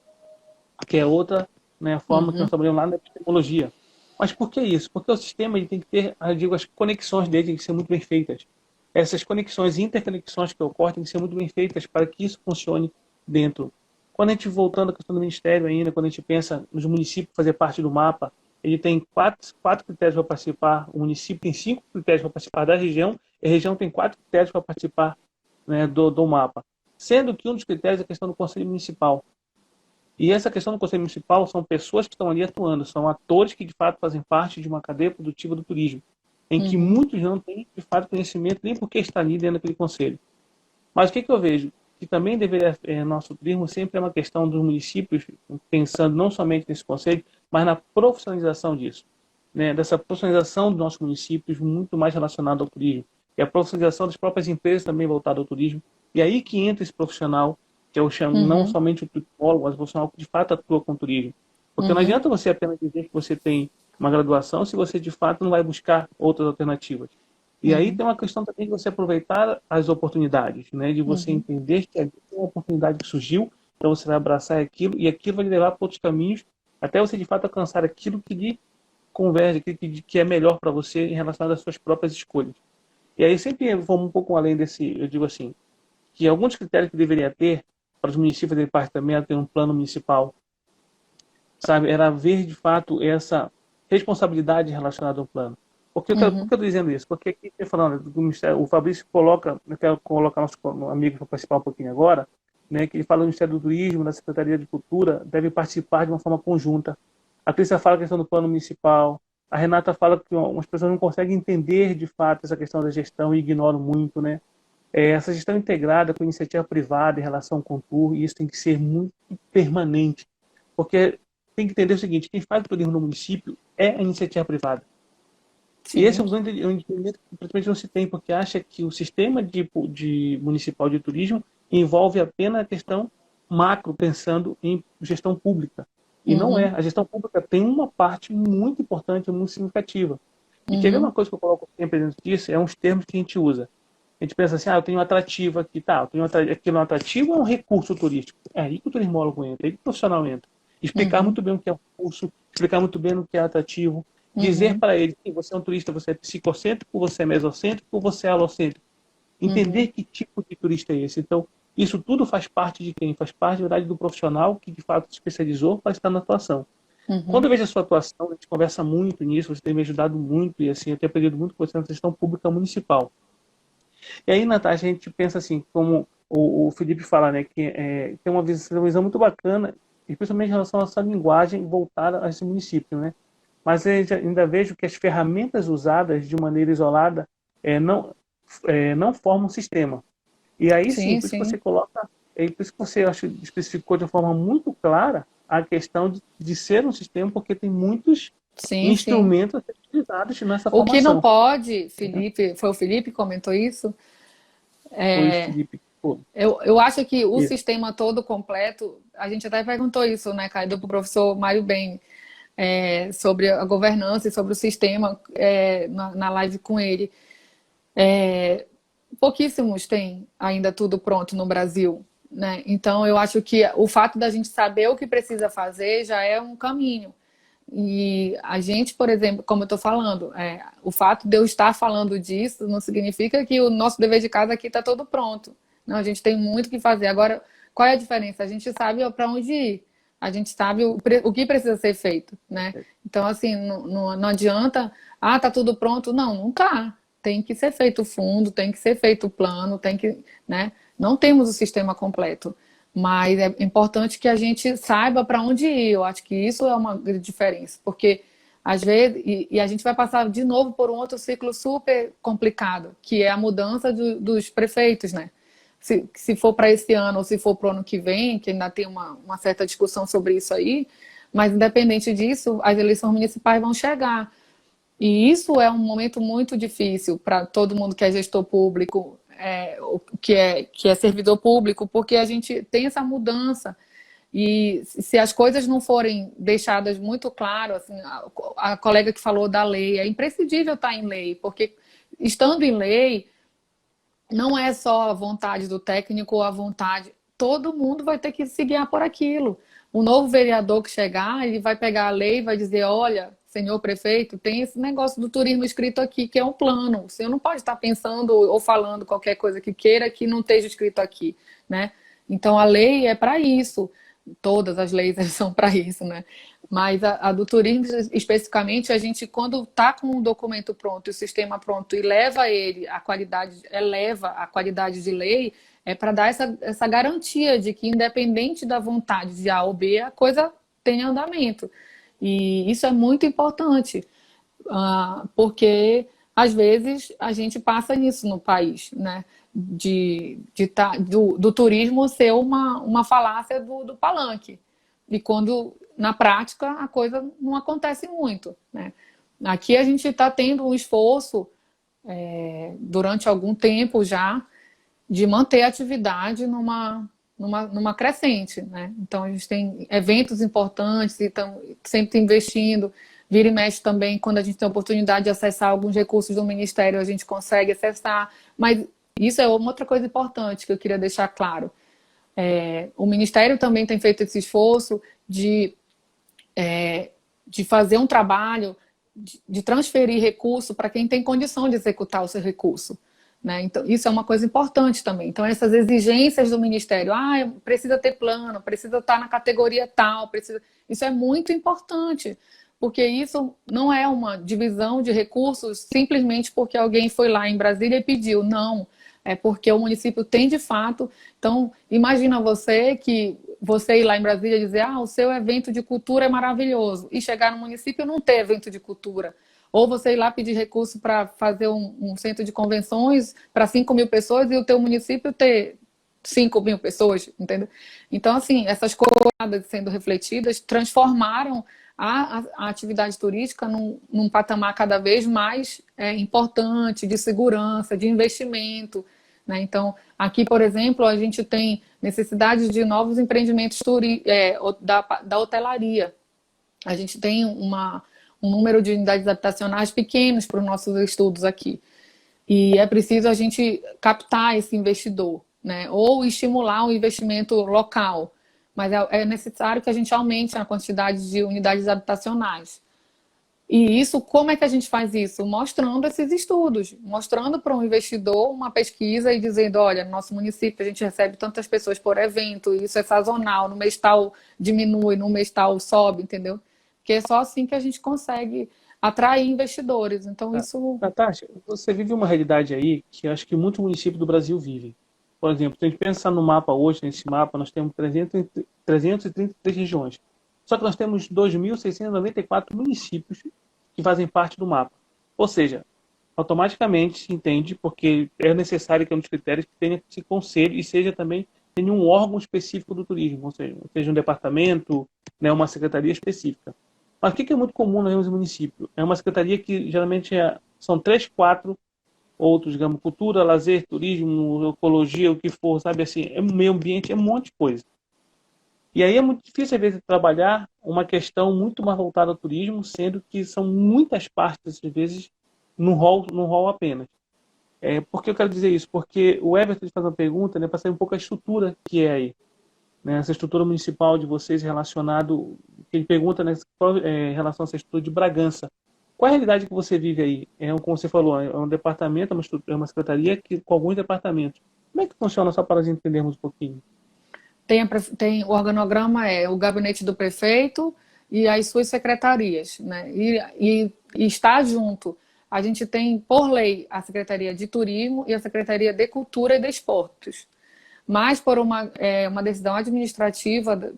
que é outra né, a forma que nós trabalhamos lá na epistemologia. Mas por que isso? Porque o sistema ele tem que ter, eu digo, as conexões dele têm que ser muito bem feitas. Essas conexões, interconexões que ocorrem têm que ser muito bem feitas para que isso funcione dentro. Quando a gente, voltando à questão do Ministério ainda, quando a gente pensa nos municípios fazer parte do mapa, ele tem quatro critérios para participar, o município tem 5 critérios para participar da região, e a região tem 4 critérios para participar, né, do mapa. Sendo que um dos critérios é a questão do Conselho Municipal. E essa questão do Conselho Municipal são pessoas que estão ali atuando, são atores que de fato fazem parte de uma cadeia produtiva do turismo, em que muitos não têm de fato conhecimento nem porque está ali dentro daquele conselho. Mas o que eu vejo? Que também deveria, nosso turismo sempre é uma questão dos municípios, pensando não somente nesse conselho, mas na profissionalização disso, né? Dessa profissionalização dos nossos municípios muito mais relacionado ao turismo. E a profissionalização das próprias empresas também voltada ao turismo. E aí que entra esse profissional, que eu chamo não somente o turismólogo, mas o profissional que de fato atua com o turismo. Porque não adianta você apenas dizer que você tem uma graduação se você de fato não vai buscar outras alternativas. E aí tem uma questão também de você aproveitar as oportunidades, né? De você entender que ali tem uma oportunidade que surgiu, então você vai abraçar aquilo e aquilo vai lhe levar para outros caminhos, até você de fato alcançar aquilo que lhe converge, que é melhor para você em relação às suas próprias escolhas. E aí sempre vamos um pouco além desse, eu digo assim, que alguns critérios que deveria ter para os municípios fazerem parte também é ter um plano municipal, sabe? Era ver de fato essa responsabilidade relacionada ao plano. Por que eu estou dizendo isso? Porque aqui, falando do Ministério, o Fabrício coloca, eu quero colocar nosso amigo para participar um pouquinho agora, né, que ele fala do Ministério do Turismo, da Secretaria de Cultura, deve participar de uma forma conjunta. A Crícia fala a questão do plano municipal, a Renata fala que algumas pessoas não conseguem entender de fato essa questão da gestão e ignoram muito, né? Essa gestão integrada com iniciativa privada em relação com o tour, e isso tem que ser muito permanente, porque tem que entender o seguinte, quem faz o turismo no município é a iniciativa privada. Sim. E esse é um grande entendimento que praticamente não se tem, porque acha que o sistema de municipal de turismo envolve apenas a questão macro, pensando em gestão pública. E não é. A gestão pública tem uma parte muito importante, muito significativa. E quer ver uma coisa que eu coloco sempre dentro disso? É uns termos que a gente usa. A gente pensa assim, eu tenho um atrativo aqui, tá, aquilo é um atrativo ou é um recurso turístico? É aí que o turismólogo entra, é aí que o profissional entra. Explicar muito bem o que é um recurso, explicar muito bem o que é atrativo, dizer para ele que você é um turista, você é psicocêntrico, você é mesocêntrico, ou você é alocêntrico. Entender que tipo de turista é esse. Então, isso tudo faz parte de quem? Faz parte, na verdade, do profissional que, de fato, se especializou para estar na atuação. Quando eu vejo a sua atuação, a gente conversa muito nisso, você tem me ajudado muito, e assim, eu tenho aprendido muito com você na gestão pública municipal. E aí, Natasha, a gente pensa assim, como o Felipe fala, né, que tem uma visão muito bacana, especialmente em relação a essa linguagem voltada a esse município, né? Mas eu ainda vejo que as ferramentas usadas de maneira isolada não formam um sistema. E aí sim, por isso que você coloca, por isso que você acho, especificou de uma forma muito clara a questão de ser um sistema, porque tem muitos instrumentos a ser utilizados nessa formação. O que não pode, Felipe, foi o Felipe que comentou isso? Foi o Felipe. Eu acho que o sistema todo completo, a gente até perguntou isso, né, Caio, para o professor Mário Ben, sobre a governança e sobre o sistema na live com ele. Pouquíssimos têm ainda tudo pronto no Brasil, né? Então eu acho que o fato da gente saber o que precisa fazer já é um caminho. E a gente, por exemplo, como eu estou falando, o fato de eu estar falando disso não significa que o nosso dever de casa aqui está todo pronto. Não, a gente tem muito o que fazer. Agora, qual é a diferença? A gente sabe para onde ir. A gente sabe o que precisa ser feito, né? Então, assim, não adianta, tá tudo pronto. Não tá. Tem que ser feito o fundo, tem que ser feito o plano, né? Não temos o sistema completo. Mas é importante que a gente saiba para onde ir. Eu acho que isso é uma grande diferença. Porque, às vezes, e a gente vai passar de novo por um outro ciclo super complicado, que é a mudança dos prefeitos, né? Se for para esse ano ou se for para o ano que vem, que ainda tem uma certa discussão sobre isso aí, mas independente disso, as eleições municipais vão chegar. E isso é um momento muito difícil para todo mundo que é gestor público, que é servidor público, porque a gente tem essa mudança. E se as coisas não forem deixadas muito claro, assim, a colega que falou da lei, é imprescindível estar em lei, porque estando em lei, não é só a vontade do técnico ou a vontade, todo mundo vai ter que se guiar por aquilo. o novo vereador que chegar, ele vai pegar a lei e vai dizer, olha, senhor prefeito, tem esse negócio do turismo escrito aqui, que é um plano. O senhor não pode estar pensando ou falando qualquer coisa que queira que não esteja escrito aqui, né? Então, a lei é para isso. Todas as leis são para isso, né? Mas a do turismo, especificamente, a gente, quando está com o documento pronto, o sistema pronto, e leva ele, a qualidade, eleva a qualidade de lei, é para dar essa garantia de que, independente da vontade de A ou B, a coisa tem andamento. E isso é muito importante, porque às vezes a gente passa nisso no país, né? Do turismo ser uma falácia do palanque. E quando, na prática, a coisa não acontece muito, né? Aqui a gente está tendo um esforço, durante algum tempo já, de manter a atividade numa crescente, né? Então, a gente tem eventos importantes e estamos sempre investindo. Vira e mexe também, quando a gente tem a oportunidade de acessar alguns recursos do Ministério, a gente consegue acessar. Mas isso é uma outra coisa importante que eu queria deixar claro. O Ministério também tem feito esse esforço de fazer um trabalho de transferir recurso para quem tem condição de executar o seu recurso, né? Então, isso é uma coisa importante também. Então, essas exigências do Ministério, precisa ter plano, precisa estar na categoria tal, isso é muito importante, porque isso não é uma divisão de recursos simplesmente porque alguém foi lá em Brasília e pediu, não. É porque o município tem de fato. Então, imagina você ir lá em Brasília e dizer, o seu evento de cultura é maravilhoso, e chegar no município e não ter evento de cultura. Ou você ir lá pedir recurso para fazer um centro de convenções para 5.000 pessoas e o teu município ter 5.000 pessoas, entendeu? Então, assim, essas coisas sendo refletidas transformaram a atividade turística num patamar cada vez mais importante, de segurança, de investimento, né? Então, aqui, por exemplo, a gente tem necessidade de novos empreendimentos da hotelaria. A gente tem um número de unidades habitacionais pequenos para os nossos estudos aqui. E é preciso a gente captar esse investidor, né? Ou estimular o investimento local. Mas é necessário que a gente aumente a quantidade de unidades habitacionais. E isso, como é que a gente faz isso? Mostrando esses estudos, mostrando para um investidor uma pesquisa e dizendo, olha, no nosso município a gente recebe tantas pessoas por evento, isso é sazonal, no mês tal diminui, no mês tal sobe, entendeu? Porque é só assim que a gente consegue atrair investidores. Então, isso... Natasha, você vive uma realidade aí que eu acho que muitos municípios do Brasil vivem. Por exemplo, se a gente pensar no mapa hoje, nesse mapa, nós temos 333 regiões. Só que nós temos 2.694 municípios que fazem parte do mapa. Ou seja, automaticamente se entende, porque é necessário que um dos critérios que tenha esse conselho e seja também tenha um órgão específico do turismo, ou seja um departamento, né, uma secretaria específica. Mas o que é muito comum no município? É uma secretaria que geralmente são 3, 4 outros, digamos, cultura, lazer, turismo, ecologia, o que for, sabe assim, é meio ambiente, é um monte de coisa. E aí é muito difícil, às vezes, trabalhar uma questão muito mais voltada ao turismo, sendo que são muitas partes, às vezes, no rol apenas. Por que eu quero dizer isso? Porque o Everton faz uma pergunta, né, para saber um pouco a estrutura que é aí. Né, essa estrutura municipal de vocês relacionado, ele pergunta, né, em relação a essa estrutura de Bragança. Qual a realidade que você vive aí? Como você falou, é um departamento, é uma secretaria com alguns departamentos. Como é que funciona, só para nós entendermos um pouquinho? Tem o organograma, o gabinete do prefeito e as suas secretarias, né? E está junto. A gente tem, por lei, a Secretaria de Turismo e a Secretaria de Cultura e Desportos. Mas por uma decisão administrativa,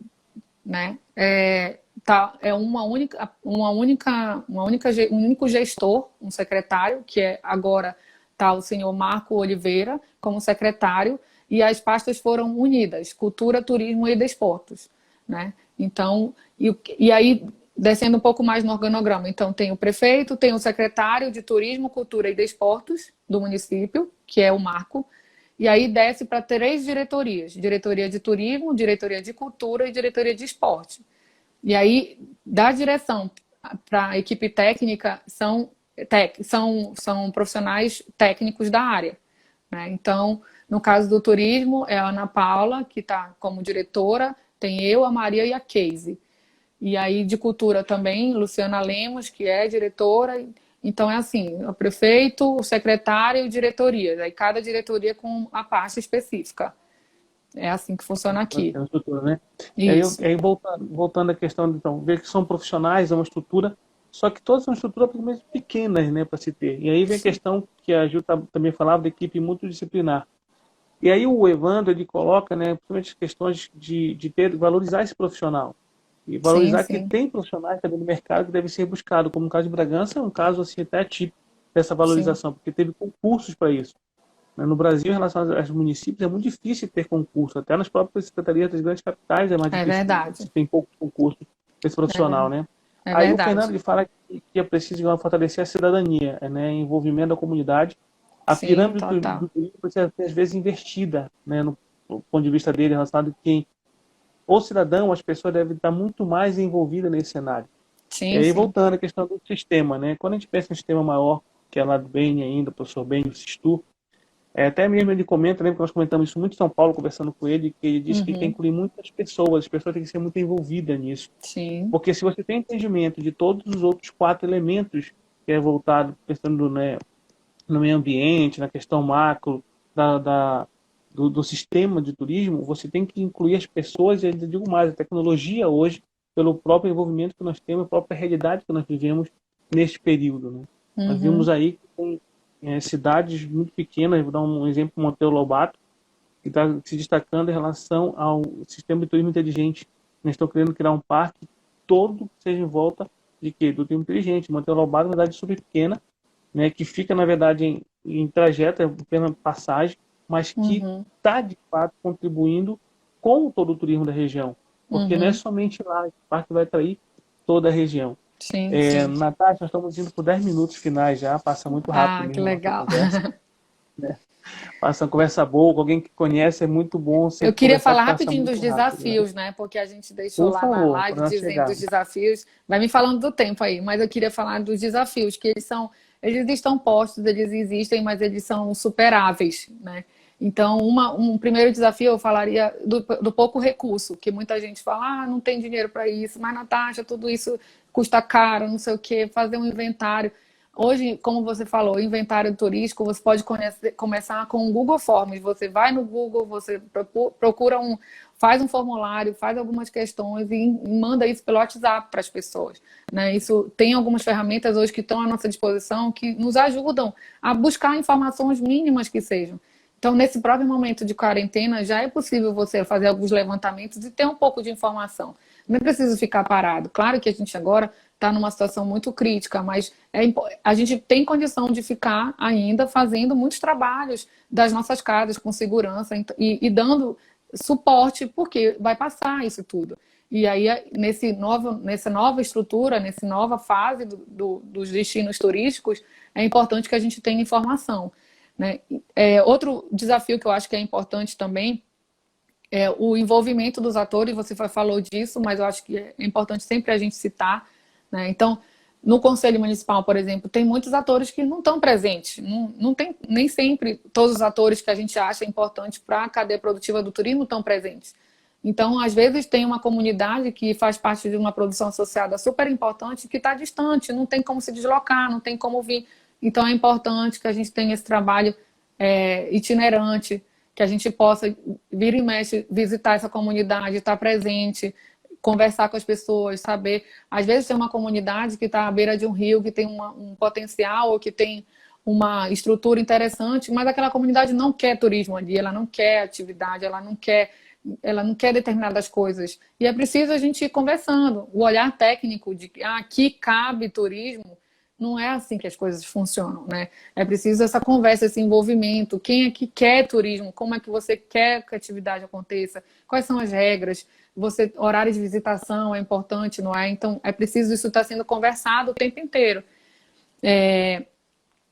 né? Um único gestor, um secretário, que agora está o senhor Marco Oliveira como secretário, e as pastas foram unidas, Cultura, Turismo e Desportos, né? Então, e aí, descendo um pouco mais no organograma, então tem o prefeito, tem o secretário de Turismo, Cultura e Desportos do município, que é o Marco, e aí desce para 3 diretorias, diretoria de turismo, diretoria de cultura e diretoria de esporte. E aí, da direção para a equipe técnica, são profissionais técnicos da área, né? Então, no caso do turismo, é a Ana Paula, que está como diretora, Tem eu, a Maria e a Casey. E aí de cultura também, Luciana Lemos, que é diretora. Então é assim, o prefeito, o secretário e a diretoria. Aí cada diretoria com a parte específica. É assim que funciona aqui. É uma estrutura, né? Isso. Aí voltando à questão, então, ver que são profissionais, é uma estrutura, só que todas são estruturas pequenas, né, para se ter. E aí vem a questão que a Ju também falava da equipe multidisciplinar. E aí o Evandro, ele coloca, né, principalmente as questões valorizar esse profissional. E Sim, valorizar que sim, tem profissionais também no mercado que devem ser buscados, como o caso de Bragança, é um caso assim, até típico dessa sim. valorização, porque teve concursos para isso. No Brasil, em relação aos municípios, é muito difícil ter concurso. Até nas próprias secretarias das grandes capitais é mais É difícil, verdade. se tem poucos concursos desse É, profissional, né? é Aí o verdade. Fernando ele fala que é preciso fortalecer a cidadania, né? Envolvimento da comunidade. A Sim, pirâmide total. do turismo precisa ser, às vezes, invertida, né? No ponto de vista dele, relacionado a quem o cidadão, as pessoas devem estar muito mais envolvidas nesse cenário. E Sim, aí, sim. voltando à questão do sistema, né? Quando a gente pensa em um sistema maior, que é lá do BN ainda, o professor BN, o Sistu, até mesmo ele comenta, lembra que nós comentamos isso muito em São Paulo, conversando com ele, que ele disse que tem que Uhum. incluir muitas pessoas, as pessoas têm que ser muito envolvidas nisso. Sim. Porque se você tem entendimento de todos os outros quatro elementos, que é voltado, pensando, né, no meio ambiente, na questão macro, do sistema de turismo, você tem que incluir as pessoas, e eu digo mais, a tecnologia hoje, pelo próprio envolvimento que nós temos, a própria realidade que nós vivemos neste período. Né? Nós vimos Uhum. aí que tem cidades muito pequenas, vou dar um exemplo, Monteiro Lobato, que está se destacando em relação ao sistema de turismo inteligente. Eles estão querendo criar um parque todo que seja em volta de quê? Do turismo inteligente. Monteiro Lobato é uma cidade super pequena, né, que fica, na verdade, em trajeto, é apenas passagem, mas que Uhum. está, de fato, contribuindo com todo o turismo da região. Porque não é Uhum. somente lá, o parque vai atrair toda a região. Sim, sim. Natasha, nós estamos indo por 10 minutos finais já, passa muito rápido Ah, que mesmo a nossa legal. conversa. Passa uma conversa boa, com alguém que conhece, é muito bom Eu sempre queria conversar, falar que passa rapidinho dos muito rápido. Né? desafios, né? Porque a gente deixou Por lá na favor, live para nós dizendo dos chegarmos. desafios. Vai me falando do tempo aí, mas eu queria falar dos desafios, que eles estão postos, eles existem, mas eles são superáveis, né? Então, um primeiro desafio eu falaria do pouco recurso, que muita gente fala, não tem dinheiro para isso, mas Natasha, tudo isso custa caro, não sei o quê, fazer um inventário. Hoje, como você falou, inventário turístico, você pode começar com o Google Forms. Você vai no Google, você procura faz um formulário, faz algumas questões e manda isso pelo WhatsApp para as pessoas. Né? Isso tem algumas ferramentas hoje que estão à nossa disposição que nos ajudam a buscar informações mínimas que sejam. Então, nesse próprio momento de quarentena, já é possível você fazer alguns levantamentos e ter um pouco de informação. Não é preciso ficar parado. Claro que a gente agora está numa situação muito crítica, mas a gente tem condição de ficar ainda fazendo muitos trabalhos das nossas casas com segurança e dando suporte, porque vai passar isso tudo. E aí, nessa nova estrutura, nessa nova fase dos destinos turísticos, é importante que a gente tenha informação. Né? Outro desafio que eu acho que é importante também é o envolvimento dos atores, você falou disso, mas eu acho que é importante sempre a gente citar. Né? Então, no Conselho Municipal, por exemplo, tem muitos atores que não estão presentes. Não tem nem sempre todos os atores que a gente acha importantes para a cadeia produtiva do turismo estão presentes. Então, às vezes, tem uma comunidade que faz parte de uma produção associada super importante que está distante, não tem como se deslocar, não tem como vir. Então, é importante que a gente tenha esse trabalho itinerante, que a gente possa vir e mexe, visitar essa comunidade, estar presente, conversar com as pessoas, saber. Às vezes tem uma comunidade que está à beira de um rio, que tem um potencial, ou que tem uma estrutura interessante, mas aquela comunidade não quer turismo ali, ela não quer atividade, ela não quer determinadas coisas. E é preciso a gente ir conversando. O olhar técnico de que aqui cabe turismo, não é assim que as coisas funcionam, né? É preciso essa conversa, esse envolvimento. Quem é que quer turismo? Como é que você quer que a atividade aconteça? Quais são as regras? Horário de visitação é importante, não é? Então, é preciso isso estar sendo conversado o tempo inteiro.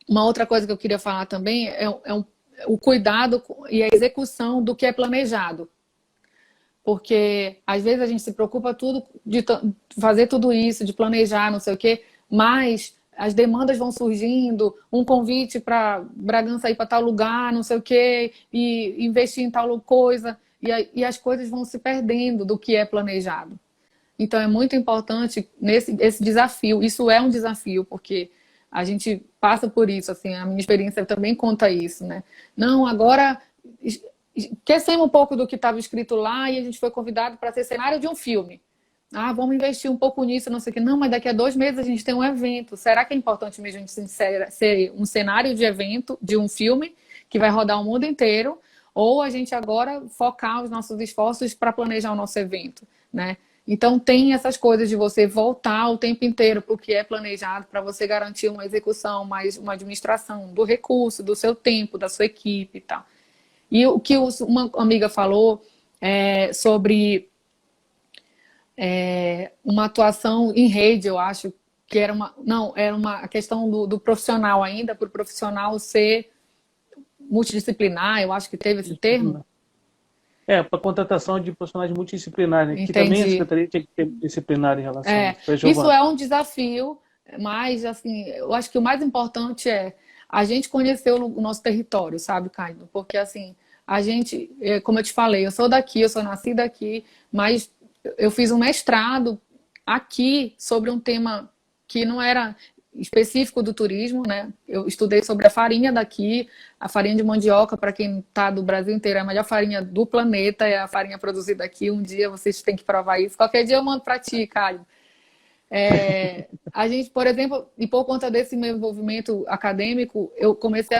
Uma outra coisa que eu queria falar também o cuidado e a execução do que é planejado. Porque às vezes a gente se preocupa tudo de fazer tudo isso, de planejar, não sei o quê, mas as demandas vão surgindo, um convite para Bragança ir para tal lugar, não sei o quê, e investir em tal coisa. e as coisas vão se perdendo do que é planejado. Então, é muito importante esse desafio. Isso é um desafio, porque a gente passa por isso, assim, a minha experiência também conta isso, né? Não, agora esquecemos um pouco do que estava escrito lá e a gente foi convidado para ser cenário de um filme. Ah, vamos investir um pouco nisso, não sei o quê. Não, mas daqui a 2 meses a gente tem um evento. Será que é importante mesmo a gente ser um cenário de evento, de um filme, que vai rodar o mundo inteiro, ou a gente agora focar os nossos esforços para planejar o nosso evento, né? Então, tem essas coisas de você voltar o tempo inteiro para o que é planejado, para você garantir uma execução, mais uma administração do recurso, do seu tempo, da sua equipe e tal. E o que uma amiga falou sobre uma atuação em rede, eu acho que era uma questão do profissional ainda, para o profissional ser multidisciplinar, eu acho que teve esse termo. Para contratação de profissionais multidisciplinares, né? Que também a Entendi. Secretaria tinha que ter disciplinar em relação a isso. Isso é um desafio, mas assim, eu acho que o mais importante é a gente conhecer o nosso território, sabe, Caio? Porque assim, a gente, como eu te falei, eu sou daqui, eu sou nascida aqui, mas eu fiz um mestrado aqui sobre um tema que não era específico do turismo, né? Eu estudei sobre a farinha daqui, a farinha de mandioca, para quem está do Brasil inteiro, é a melhor farinha do planeta, é a farinha produzida aqui. Um dia vocês têm que provar isso. Qualquer dia eu mando para ti, Caio. A gente, por exemplo, e por conta desse meu envolvimento acadêmico, eu comecei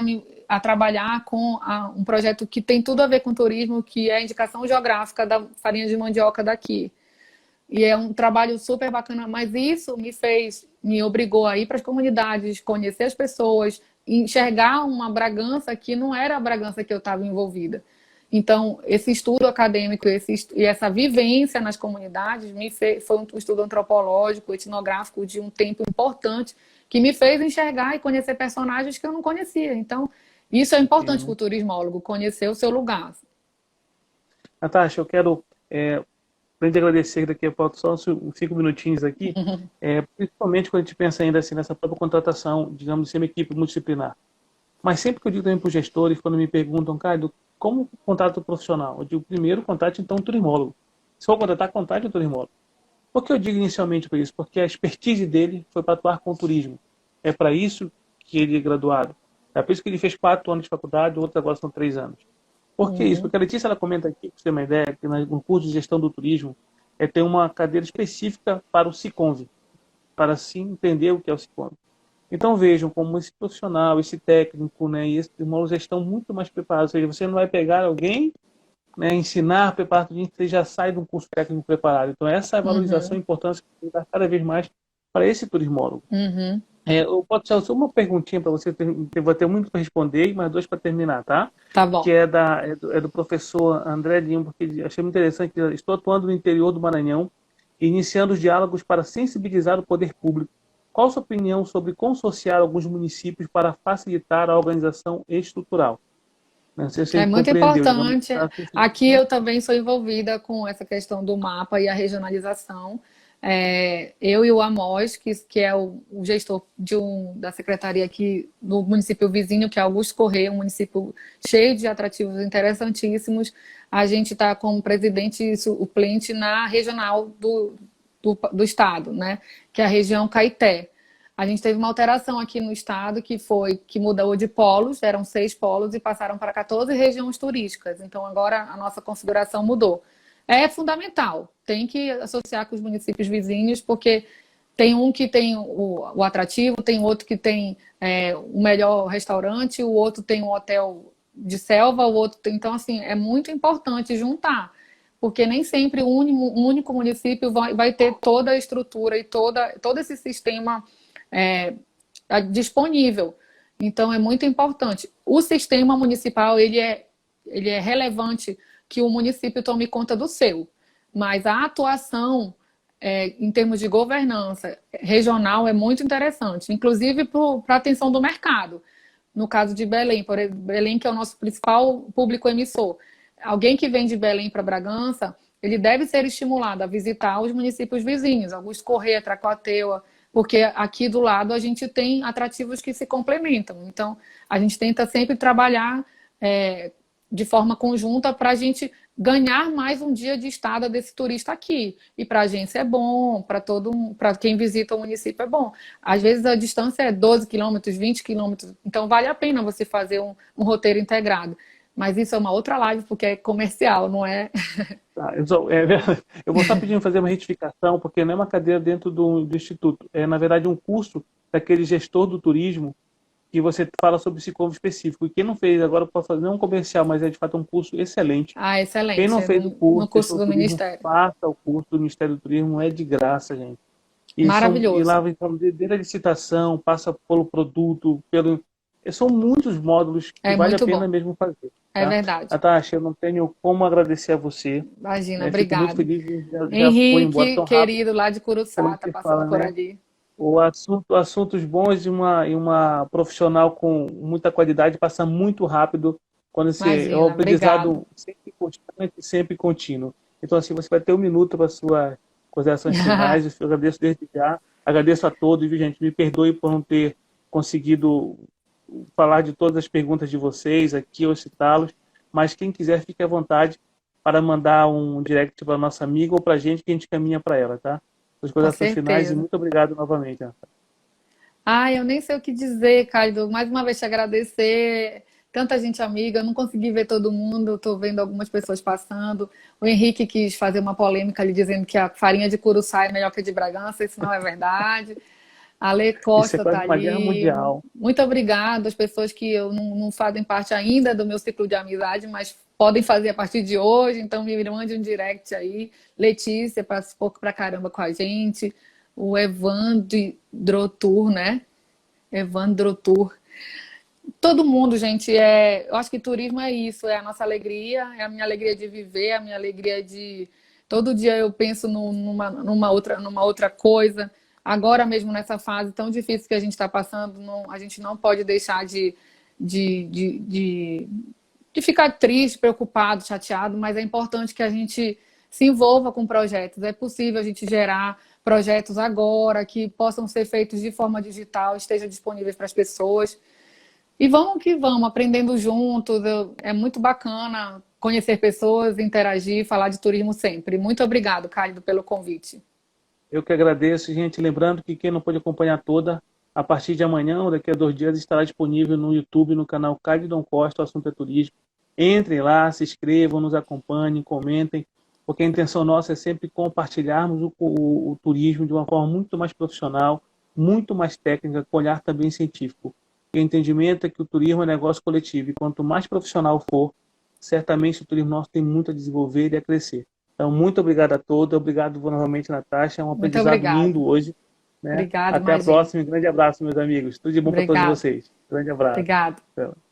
a trabalhar com um projeto que tem tudo a ver com turismo, que é a indicação geográfica da farinha de mandioca daqui. E é um trabalho super bacana, mas isso me obrigou a ir para as comunidades, conhecer as pessoas, enxergar uma Bragança que não era a Bragança que eu estava envolvida. Então, esse estudo acadêmico e essa vivência nas comunidades foi um estudo antropológico, etnográfico de um tempo importante, que me fez enxergar e conhecer personagens que eu não conhecia. Então, isso é importante para o turismólogo, conhecer o seu lugar. Natasha, eu quero além de agradecer daqui a pouco, só uns 5 minutinhos aqui, principalmente quando a gente pensa ainda assim nessa própria contratação, digamos, de ser uma equipe multidisciplinar. Mas sempre que eu digo também para os gestores, quando me perguntam, Caio, como contrato profissional? Eu digo, primeiro, contrate então um turismólogo. Se for contratar, contrate um turismólogo. Por que eu digo inicialmente por isso? Porque a expertise dele foi para atuar com o turismo. É para isso que ele é graduado. É por isso que ele fez 4 anos de faculdade, outros agora são 3 anos. Por que isso? Porque a Letícia ela comenta aqui, para você ter uma ideia, que no curso de gestão do turismo tem uma cadeira específica para o SICOMV, para se entender o que é o SICOMV. Então vejam como esse profissional, esse técnico, né, e esses irmãos já estão muito mais preparados. Ou seja, você não vai pegar alguém, né, ensinar, preparar tudo, você já sai de um curso técnico preparado. Então essa valorização e importância que tem que dar cada vez mais para esse turismólogo. Eu posso fazer só uma perguntinha para você, vou ter muito para responder e mais 2 para terminar, tá? Tá bom. Que é do professor André Lima, porque achei muito interessante que estou atuando no interior do Maranhão, iniciando os diálogos para sensibilizar o poder público. Qual a sua opinião sobre consorciar alguns municípios para facilitar a organização estrutural? Não sei se É muito importante. Digamos. Aqui eu também sou envolvida com essa questão do mapa e a regionalização. Eu e o Amos, que é o gestor da secretaria aqui do município vizinho, que é Augusto Corrêa, um município cheio de atrativos interessantíssimos. A gente está como presidente suplente na regional do estado, né? Que é a região Caeté. A gente teve uma alteração aqui no estado que mudou de polos, eram 6 polos e passaram para 14 regiões turísticas. Então agora a nossa configuração mudou. É fundamental, tem que associar com os municípios vizinhos, porque tem um que tem o atrativo, tem outro que tem o melhor restaurante, o outro tem um hotel de selva, o outro tem... Então, assim, é muito importante juntar, porque nem sempre um único município vai ter toda a estrutura e todo esse sistema disponível. Então, é muito importante. O sistema municipal, ele é relevante que o município tome conta do seu, mas a atuação em termos de governança regional é muito interessante, inclusive para a atenção do mercado. No caso de Belém, Belém, que é o nosso principal público emissor, alguém que vem de Belém para Bragança, ele deve ser estimulado a visitar os municípios vizinhos, Augusto Corrêa, Tracuateua, porque aqui do lado a gente tem atrativos que se complementam. Então, a gente tenta sempre trabalhar de forma conjunta para a gente ganhar mais um dia de estada desse turista aqui. E para a agência é bom, para quem visita o município é bom. Às vezes a distância é 12 quilômetros, 20 quilômetros, então vale a pena você fazer um roteiro integrado. Mas isso é uma outra live, porque é comercial, não é? Tá, eu vou só pedindo fazer uma retificação, porque não é uma cadeira dentro do Instituto. É, na verdade, um curso daquele gestor do turismo que você fala sobre esse curso específico. E quem não fez agora pode fazer, não é um comercial, mas é de fato um curso excelente. Ah, Quem excelente. não É fez o no curso, curso gestor do do turismo, Ministério. faça o curso do Ministério do Turismo, é de graça, gente. E lá Maravilhoso. então, desde a licitação, passa pelo produto, são muitos módulos que É vale a muito pena bom. mesmo fazer, É tá? verdade. Natasha, eu não tenho como agradecer a você, Imagina, né? Fico muito obrigado. feliz, já foi embora Henrique, tão rápido, querido, lá de como Curuçá, tá se passando fala, por né? ali. Assuntos bons e uma profissional com muita qualidade passa muito rápido quando é um Imagina, obrigado. aprendizado sempre constante, sempre contínuo. Então, assim, você vai ter um minuto para suas considerações finais. Eu agradeço desde já. Agradeço a todos, viu, gente? Me perdoe por não ter conseguido falar de todas as perguntas de vocês aqui ou citá-los, mas quem quiser, fique à vontade para mandar um direct para nossa amiga ou para a gente que a gente caminha para ela, tá? As Com considerações finais e certeza. muito obrigado novamente. Ai, eu nem sei o que dizer, Caio. Mais uma vez te agradecer. Tanta gente amiga, eu não consegui ver todo mundo, estou vendo algumas pessoas passando. O Henrique quis fazer uma polêmica ali dizendo que a farinha de Curuçá é melhor que a de Bragança, isso não é verdade. A Lê Isso é Costa está quase uma guerra ali. mundial. Muito obrigada às pessoas que eu não fazem parte ainda do meu ciclo de amizade, mas podem fazer a partir de hoje. Então me mande um direct aí. Letícia participou pra caramba com a gente. O Evandro Drotur, né? Evandro Tour. Todo mundo, gente, eu acho que turismo é isso, é a nossa alegria, é a minha alegria de viver, é a minha alegria de todo dia eu penso numa outra coisa. Agora mesmo nessa fase tão difícil que a gente está passando, a gente não pode deixar de, de, de, de ficar triste, preocupado, chateado, mas é importante que a gente se envolva com projetos. É possível a gente gerar projetos agora que possam ser feitos de forma digital, estejam disponíveis para as pessoas. E vamos que vamos, aprendendo juntos. É muito bacana conhecer pessoas, interagir, falar de turismo sempre. Muito obrigado, Cálido, pelo convite. Eu que agradeço, gente. Lembrando que quem não pode acompanhar toda, a partir de amanhã ou daqui a 2 dias, estará disponível no YouTube, no canal Caio Dom Costa, o assunto é turismo. Entrem lá, se inscrevam, nos acompanhem, comentem, porque a intenção nossa é sempre compartilharmos o turismo de uma forma muito mais profissional, muito mais técnica, com olhar também científico. O entendimento é que o turismo é um negócio coletivo e quanto mais profissional for, certamente o turismo nosso tem muito a desenvolver e a crescer. Então, muito obrigado a todos, obrigado novamente, Natasha, é um Muito aprendizado obrigado. lindo hoje, né? Obrigado, Até a imagina. próxima, um grande abraço, meus amigos. Tudo de bom para todos Obrigado. vocês. Grande abraço. Obrigado. Tchau.